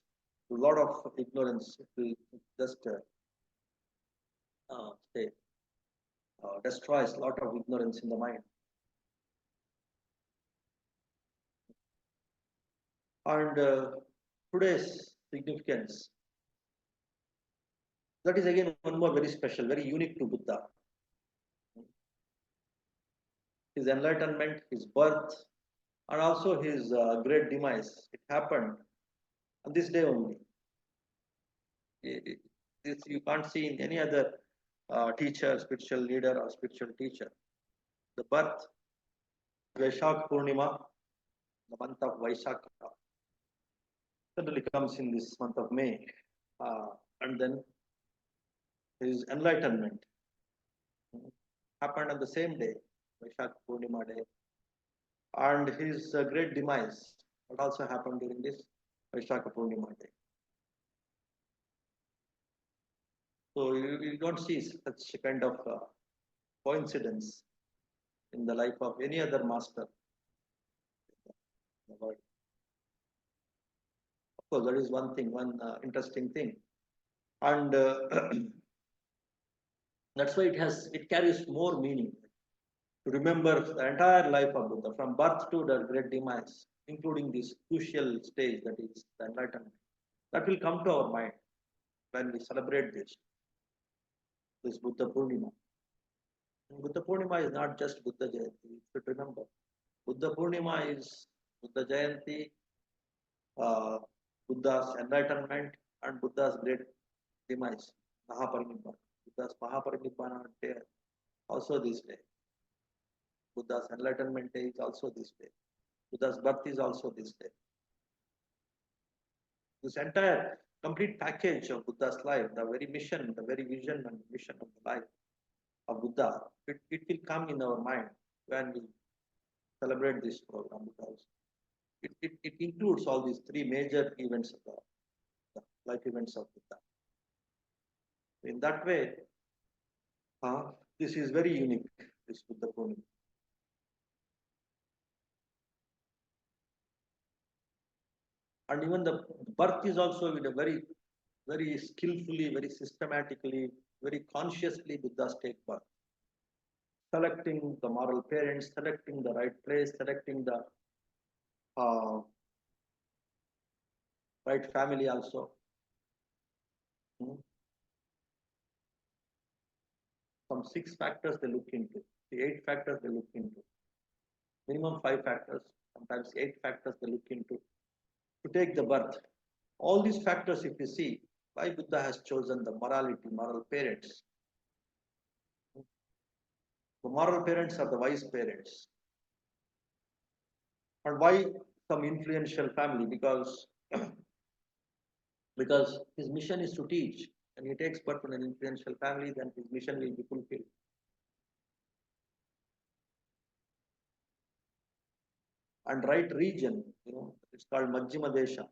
a lot of ignorance. It will just say destroys a lot of ignorance in the mind. And today's significance, that is again one more very special, very unique to Buddha. His enlightenment, his birth, and also his great demise. It happened on this day only. This you can't see in any other teacher, spiritual leader, or spiritual teacher. The birth, Vaishak Purnima, the month of Vaishakha, certainly comes in this month of May. And then his enlightenment happened on the same day, Vaishak Purnima day. And his great demise, what also happened during this Vaishakha Purnima day. So you don't see such a kind of coincidence in the life of any other master in the world. Of course, that is one thing, one interesting thing, and that's why it carries more meaning to remember the entire life of Buddha from birth to the great demise, including this crucial stage that is the enlightenment. That will come to our mind when we celebrate this Buddha Purnima. And Buddha Purnima is not just Buddha Jayanti. You should remember, Buddha Purnima is Buddha Jayanti, uh, Buddha's enlightenment, and Buddha's great demise, Mahaparinibbana. Buddha's Mahaparinibbana day also this day. Buddha's enlightenment day is also this day. Buddha's birth is also this day. This entire complete package of Buddha's life, the very mission, the very vision and mission of the life of Buddha, it will come in our mind when we celebrate this program, because it includes all these three major events of the life events of Buddha. In that way, this is very unique, this Buddha Purnima. And even the birth is also with a very skillfully, very systematically, very consciously Buddha's take birth. Selecting the moral parents, selecting the right place, selecting the right family also. Some 6 factors they look into, the 8 factors they look into. Minimum 5 factors, sometimes 8 factors they look into to take the birth. All these factors, if you see, why Buddha has chosen the morality, moral parents. The moral parents are the wise parents. And why some influential family? Because his mission is to teach, and he takes birth from an influential family, then his mission will be fulfilled. And right region, it's called Majjhima Desha.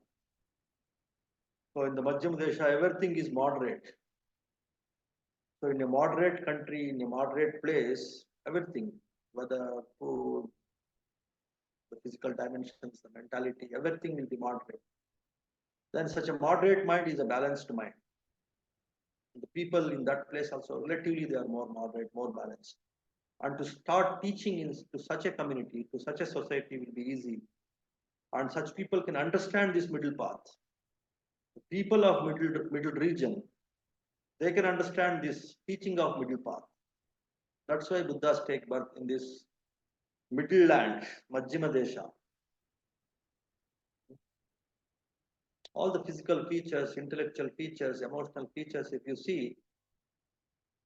So in the Majjhima Desha, everything is moderate. So in a moderate country, in a moderate place, everything, whether food, the physical dimensions, the mentality, everything will be moderate. Then such a moderate mind is a balanced mind. The people in that place also relatively they are more moderate, more balanced. And to start teaching to such a community, to such a society will be easy. And such people can understand this middle path. The people of middle region, they can understand this teaching of middle path. That's why Buddhas take birth in this middle land, Majjhima Desha. All the physical features, intellectual features, emotional features, if you see,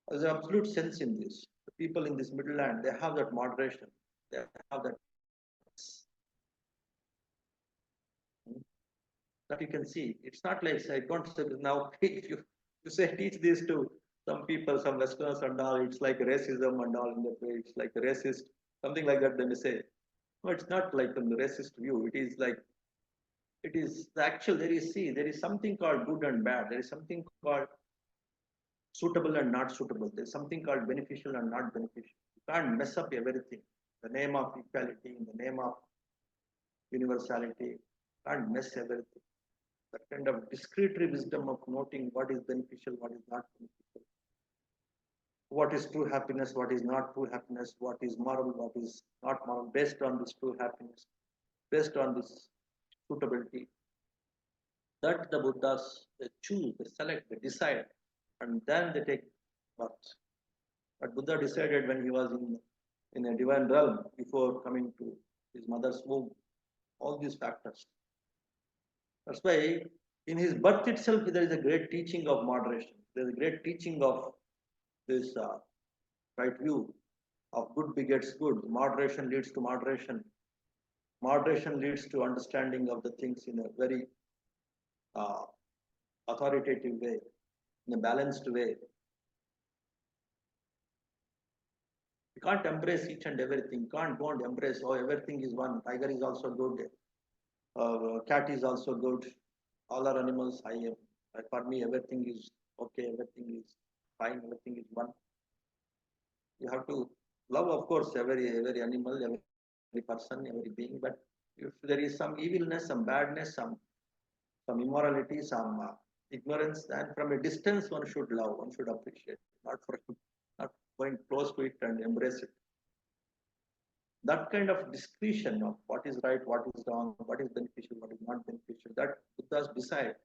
there's an absolute sense in this. The people in this middle land, they have that moderation. They have that that you can see. It's not like say, don't say now if you say teach this to some people, some Westerners and all, it's like racism and all in that way. It's like racist, something like that they may say. No, it's not like from the racist view. It is like it is the actual there is something called good and bad. There is something called suitable and not suitable. There's something called beneficial and not beneficial. You can't mess up everything. In the name of equality, in the name of universality, you can't mess everything. That kind of discrete wisdom of noting what is beneficial, what is not beneficial, what is true happiness, what is not true happiness, what is moral, what is not moral, based on this true happiness, based on this suitability. That the Buddhas they choose, they select, they decide, and then they take birth. But Buddha decided when he was in a divine realm before coming to his mother's womb, all these factors. That's why in his birth itself there is a great teaching of moderation. There is a great teaching of this right view of good begets good. Moderation leads to moderation. Moderation leads to understanding of the things in a very uh, authoritative way, in a balanced way. You can't embrace each and everything. You can't go and embrace, oh, everything is one. Tiger is also good. Cat is also good. All are animals. For me, everything is okay. Everything is fine. Everything is one. You have to love, of course, every animal, every person, every being. But if there is some evilness, some badness, some immorality, some ignorance, then from a distance one should love, one should appreciate, not going close to it and embrace it. That kind of discretion of what is right, what is wrong, what is beneficial, what is not beneficial, that Buddhas decide.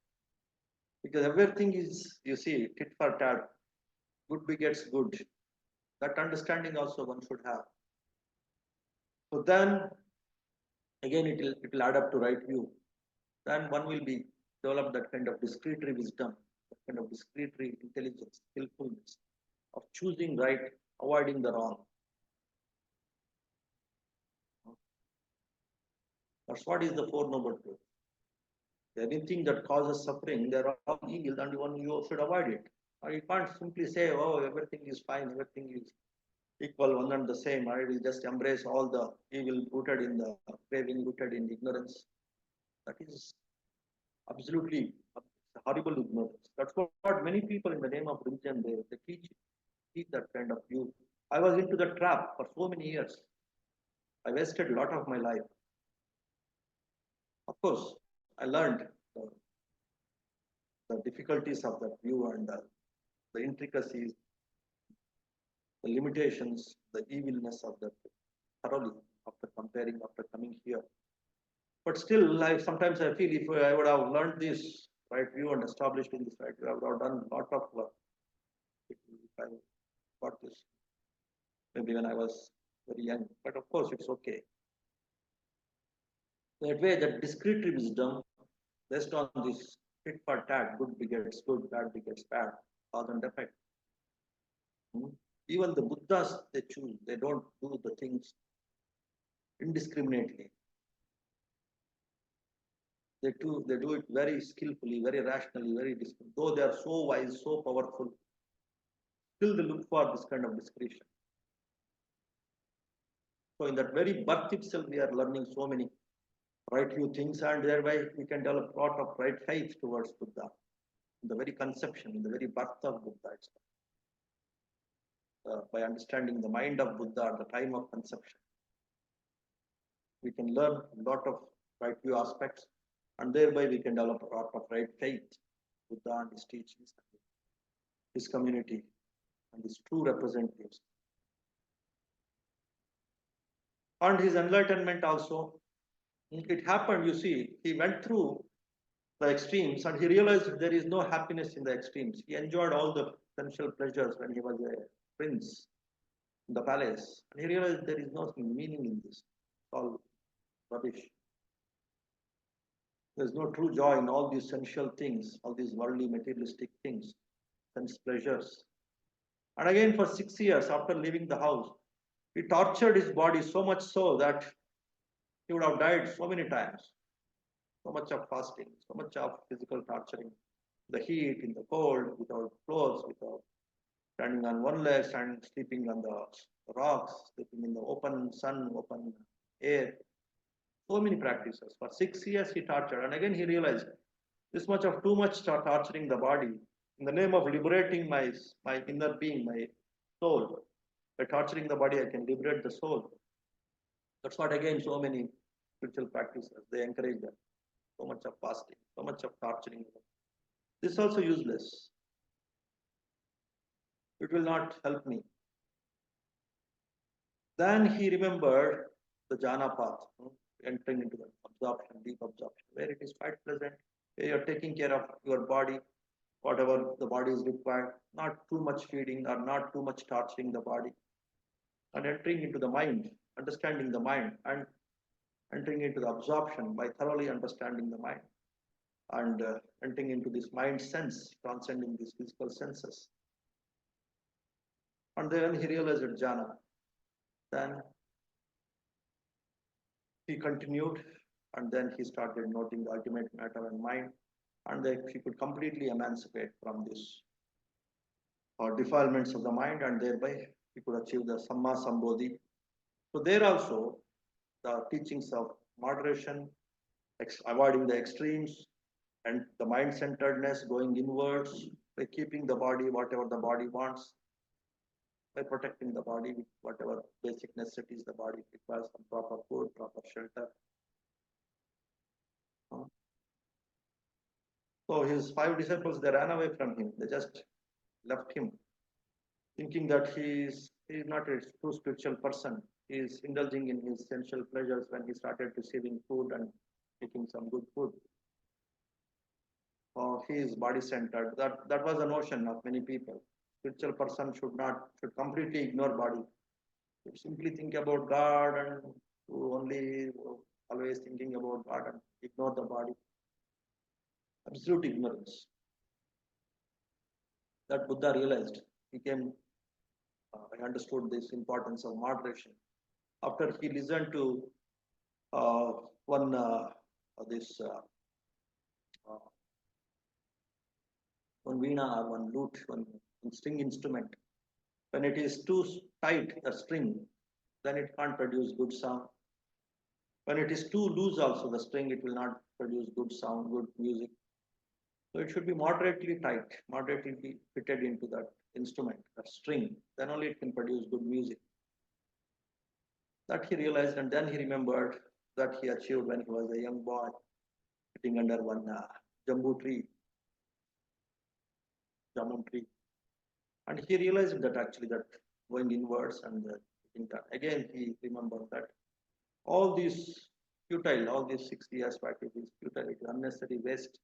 Because everything is, you see, tit for tat, good begets good. That understanding also one should have. So then, again, it will add up to right view. Then one will be develop that kind of discretionary wisdom, that kind of discretionary intelligence, skillfulness of choosing right, avoiding the wrong. That's what is the Four Noble Truths. Anything that causes suffering, they are all evil, and you should avoid it. Or you can't simply say, oh, everything is fine, everything is equal, one and the same. I will just embrace all the evil rooted in the craving, rooted in ignorance. That is absolutely horrible ignorance. That's what many people in the name of religion they teach that kind of view. I was into the trap for so many years. I wasted a lot of my life. Of course, I learned the difficulties of that view and the intricacies, the limitations, the evilness of that thoroughly after comparing, after coming here. But still, sometimes I feel if I would have learned this right view and established in this right view, I would have done a lot of work. If I got this, maybe when I was very young. But of course, it's okay. That way, that discrete wisdom based on this tit for tat, good begets good, bad begets bad, cause and effect. Even the Buddhas, they choose, they don't do the things indiscriminately. They do it very skillfully, very rationally, very disciplined. Though they are so wise, so powerful, still they look for this kind of discretion. So in that very birth itself, we are learning so many right view things, and thereby we can develop a lot of right faith towards Buddha. In the very conception, in the very birth of Buddha itself. by understanding the mind of Buddha at the time of conception. We can learn a lot of right view aspects, and thereby we can develop a lot of right faith, Buddha and his teachings, his community, and his true representatives. And his enlightenment also, it happened, you see, he went through the extremes and he realized there is no happiness in the extremes. He enjoyed all the sensual pleasures when he was a prince in the palace. And he realized there is no meaning in this. It's all rubbish. There's no true joy in all these sensual things, all these worldly materialistic things, sense pleasures. And again, for 6 years after leaving the house, he tortured his body so much so that he would have died so many times. So much of fasting, so much of physical torturing, the heat, in the cold, without clothes, without standing on one leg, sleeping on the rocks, sleeping in the open sun, open air. So many practices. For 6 years he tortured, and again he realized this much of too much torturing the body in the name of liberating my inner being, my soul. By torturing the body, I can liberate the soul. That's what again so many spiritual practices they encourage them. So much of fasting, so much of torturing. This is also useless. It will not help me. Then he remembered the jhana path, entering into the absorption, deep absorption, where it is quite pleasant, where you're taking care of your body, whatever the body is required, not too much feeding or not too much torturing the body, and entering into the mind, understanding the mind, and entering into the absorption by thoroughly understanding the mind, and entering into this mind sense, transcending these physical senses. And then he realized jhana. Then he continued, and then he started noting the ultimate matter and mind, and that he could completely emancipate from this defilements of the mind, and thereby he could achieve the Samma Sambodhi. So there also the teachings of moderation, avoiding the extremes, and the mind-centeredness, going inwards, by keeping the body whatever the body wants, by protecting the body with whatever basic necessities the body requires, some proper food, proper shelter. So his 5 disciples, they ran away from him. They just left him, thinking that he is not a true spiritual person. He is indulging in his sensual pleasures when he started receiving food and taking some good food. He is body centered. That was a notion of many people. Spiritual person should completely ignore body. Should simply think about God and only always thinking about God and ignore the body. Absolute ignorance. That Buddha realized. He came. I understood this importance of moderation after he listened to one veena or one lute, one string instrument. When it is too tight, the string, then it can't produce good sound. When it is too loose also, the string, it will not produce good sound, good music. So it should be moderately tight, moderately fitted into that instrument, that string. Then only it can produce good music. That he realized, and then he remembered that he achieved when he was a young boy, sitting under one jambu tree, jamun tree. And he realized that actually that going inwards and again he remembered that all these futile, all these 60 years practice, futility, unnecessary waste.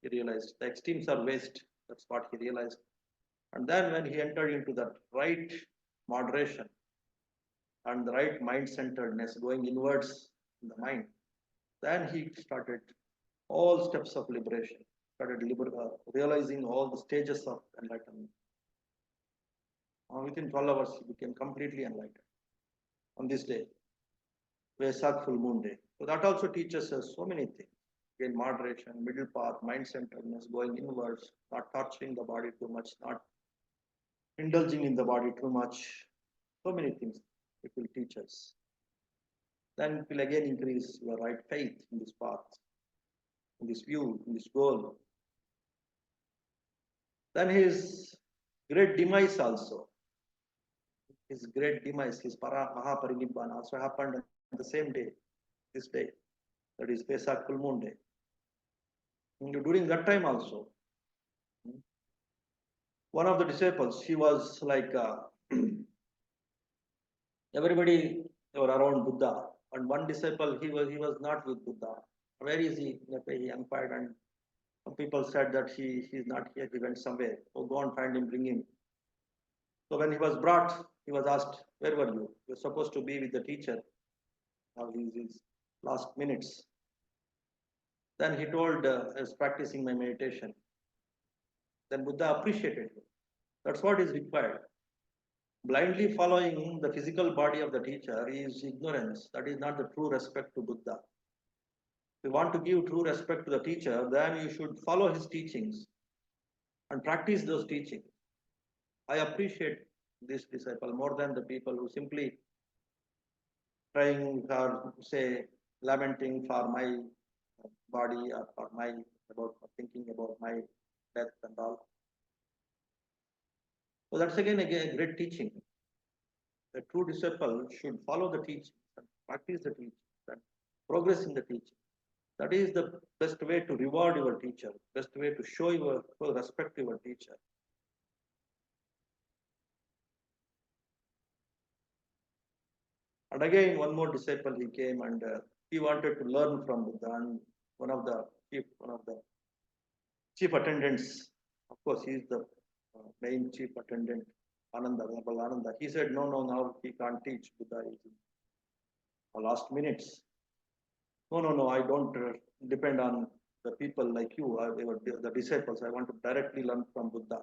He realized the extremes are waste. That's what he realized. And then when he entered into that right moderation and the right mind-centeredness, going inwards in the mind, then he started all steps of liberation, started realizing all the stages of enlightenment. Within 12 hours, he became completely enlightened on this day, Vesak full moon day. So that also teaches us so many things. Again, moderation, middle path, mind-centeredness, going inwards, not torturing the body too much, not indulging in the body too much. So many things it will teach us. Then it will again increase your right faith in this path, in this view, in this goal. Then his great demise also. his great demise, his Mahaparinibbana also happened on the same day, this day, that is Pesach full moon day. And during that time also, one of the disciples, he was like, everybody were around Buddha, and one disciple, he was not with Buddha. Where is he? He inquired, and some people said that he is not here, he went somewhere. Oh, go and find him, bring him. So when he was brought, he was asked, where were you? You were supposed to be with the teacher. Now his last minutes. Then he told, I was practicing my meditation. Then Buddha appreciated him. That's what is required. Blindly following the physical body of the teacher is ignorance. That is not the true respect to Buddha. If you want to give true respect to the teacher, then you should follow his teachings and practice those teachings. I appreciate this disciple more than the people who simply trying or say lamenting for my body or for my about thinking about my death and all. So that's again a great teaching. A true disciple should follow the teaching and practice the teaching and progress in the teaching. That is the best way to reward your teacher, best way to show respect to your teacher. And again, one more disciple he came and he wanted to learn from Buddha. And one of the chief attendants, of course, he is the main chief attendant, Ananda, Venerable Ananda. He said, no, now he can't teach. Buddha is in the last minutes. No, I don't depend on the people like you, they were the disciples. I want to directly learn from Buddha.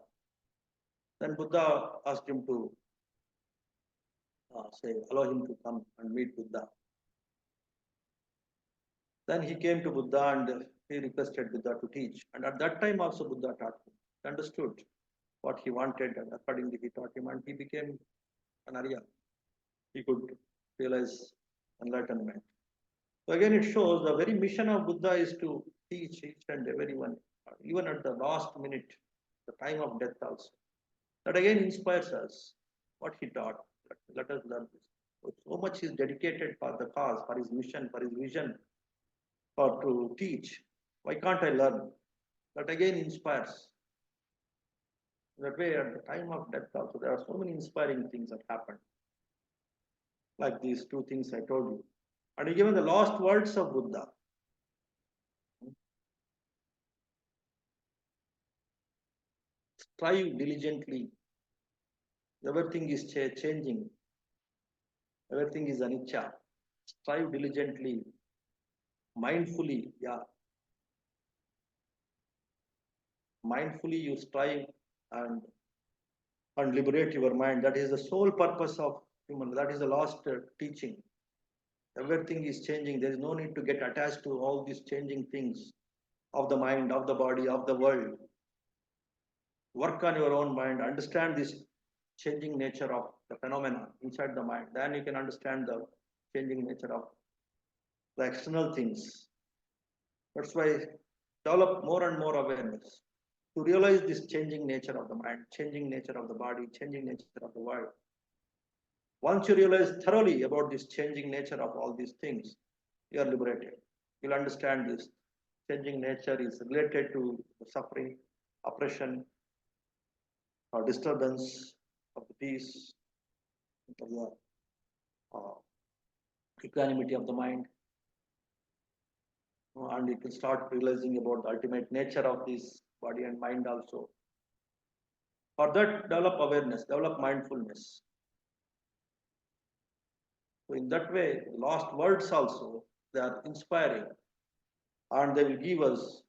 Then Buddha asked him to allow him to come and meet Buddha. Then he came to Buddha and he requested Buddha to teach. And at that time also Buddha taught him. He understood what he wanted and accordingly he taught him and he became an Arya. He could realize enlightenment. So again it shows the very mission of Buddha is to teach each and everyone, even at the last minute, the time of death also. That again inspires us what he taught. Let us learn this. So much is dedicated for the cause, for his mission, for his vision, or to teach. Why can't I learn? That again inspires. That way, at the time of death also, there are so many inspiring things that happen. Like these two things I told you. And he given the last words of Buddha. Strive diligently. Everything is changing. Everything is anicca. Strive diligently, mindfully, mindfully you strive and liberate your mind. That is the sole purpose of human. That is the last teaching. Everything is changing. There is no need to get attached to all these changing things of the mind, of the body, of the world. Work on your own mind. Understand this changing nature of the phenomena inside the mind. Then you can understand the changing nature of the external things. That's why develop more and more awareness to realize this changing nature of the mind, changing nature of the body, changing nature of the world. Once you realize thoroughly about this changing nature of all these things, you are liberated. You'll understand this changing nature is related to the suffering, oppression, or disturbance of the peace, of the equanimity of the mind. And you can start realizing about the ultimate nature of this body and mind also. For that, develop awareness, develop mindfulness. So in that way, lost words also, they are inspiring and they will give us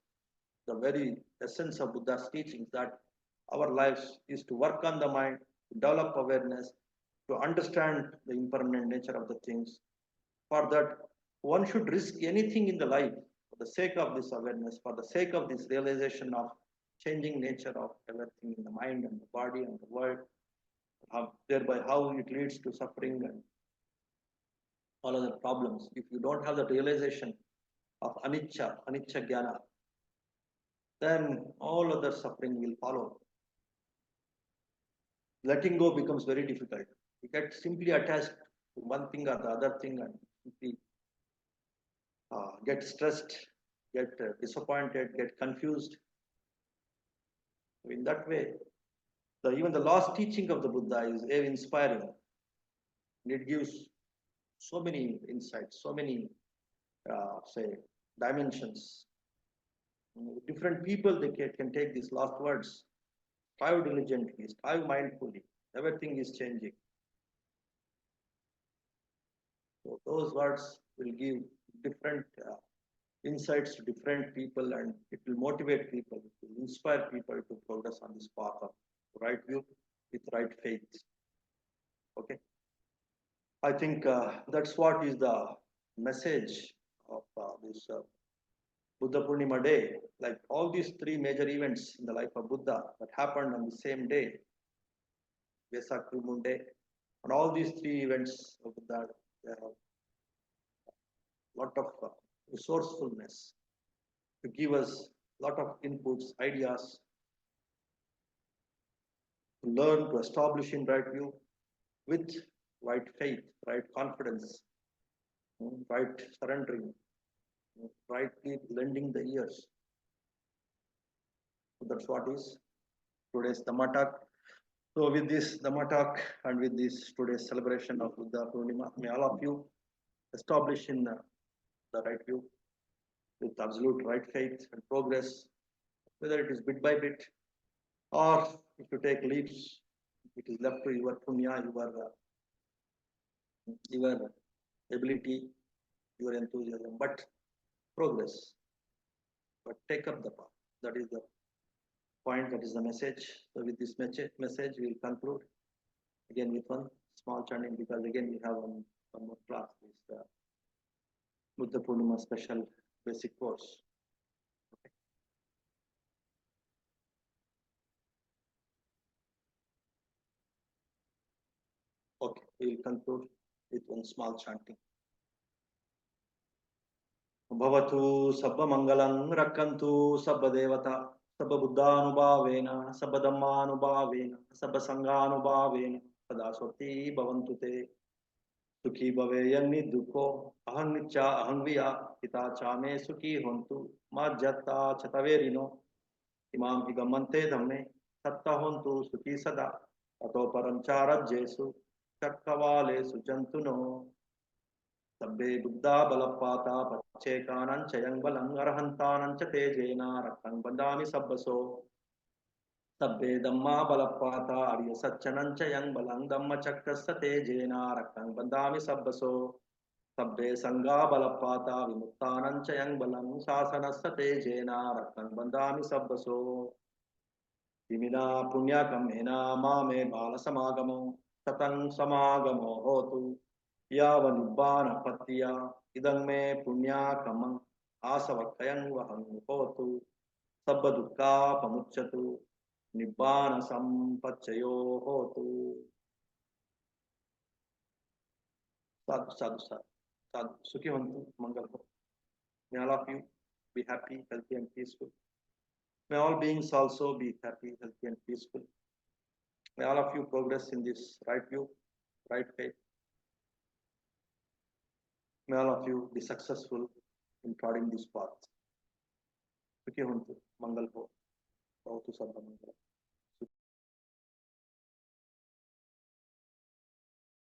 the very essence of Buddha's teachings that our lives is to work on the mind, to develop awareness, to understand the impermanent nature of the things. For that, one should risk anything in the life for the sake of this awareness, for the sake of this realization of changing nature of everything in the mind and the body and the world, thereby how it leads to suffering and all other problems. If you don't have the realization of anicca jnana, then all other suffering will follow. Letting go becomes very difficult. You get simply attached to one thing or the other thing and simply get stressed, get disappointed, get confused. So in that way, even the last teaching of the Buddha is very inspiring. And it gives so many insights, so many, say, dimensions. Different people they can take these last words. Strive diligently, strive mindfully. Everything is changing. So those words will give different insights to different people, and it will motivate people, it will inspire people to progress on this path of right view with right faith. Okay, I think that's what is the message of this Buddha Purnima day. Like all these three major events in the life of Buddha that happened on the same day, Vesak Full Moon Day, and all these three events of Buddha, they have a lot of resourcefulness to give us a lot of inputs, ideas, to learn, to establish in right view with right faith, right confidence, right surrendering, rightly lending the ears. So that's what is today's Dhamma talk. So with this Dhamma talk and with this today's celebration of Buddha Purnima, may all of you establish in the right view with absolute right faith and progress, whether it is bit by bit or if you take leaps, it is left to your punya, your ability, your enthusiasm, but progress, but take up the path. That is the point, that is the message. So with this message, we will conclude again with one small chanting, because again we have one more class, this Buddha Purnima special basic course. Okay, we will conclude with one small chanting. भवतु सर्वमङ्गलं रक्षन्तु सर्वदेवता सर्वबुद्धानुभावेन सर्वधम्मानुभावेन सर्वसङ्घानुभावेन सदा स्वस्ति भवन्तु ते सुखी भवेयन्नि दुःखो अहं नित्या अहं विया पिता च मे सुखी होन्तु मज्जत्ता च तवेरिनो इमां हि गम्मन्ते धम्मे सत्ता होन्तु सुखी सदा ततो परं च रज्जेषु चक्रवालेषु जन्तुनो सब्बे बुद्धा बलपाता पच्चेकानं च यं बलं अर्हन्तानं च तेजेना रक्तं बन्धामि सब्बसो सब्बे धम्मा बलपाता आर्य सच्चनं च यं बलं धम्मचक्रस्य तेजेना रक्तं बन्धामि सब्बसो सब्बे संघा बलपाता विमुक्तानं च यं बलं शासनस्य तेजेना रक्तं बन्धामि सब्बसो तिमिना पुण्यकमेना मामे बालसमागमो सतं समागमो होतु यावनिब्बानपत्या इदं मे पुण्याकमं आसवक्तयं वहं होतु सब्बदुःखापमुच्यतु निब्बान संपच्चयो होतु. साधु साधु साधु साधु सुखी होन्तु, मंगल हो. May all of you be happy, healthy and peaceful. May all beings also be happy, healthy and peaceful. May all of you progress in this right view, right faith. May all of you be successful in treading this path. Sukhi Hontu, Mangal Ho, Bhavatu Sarva Mangala.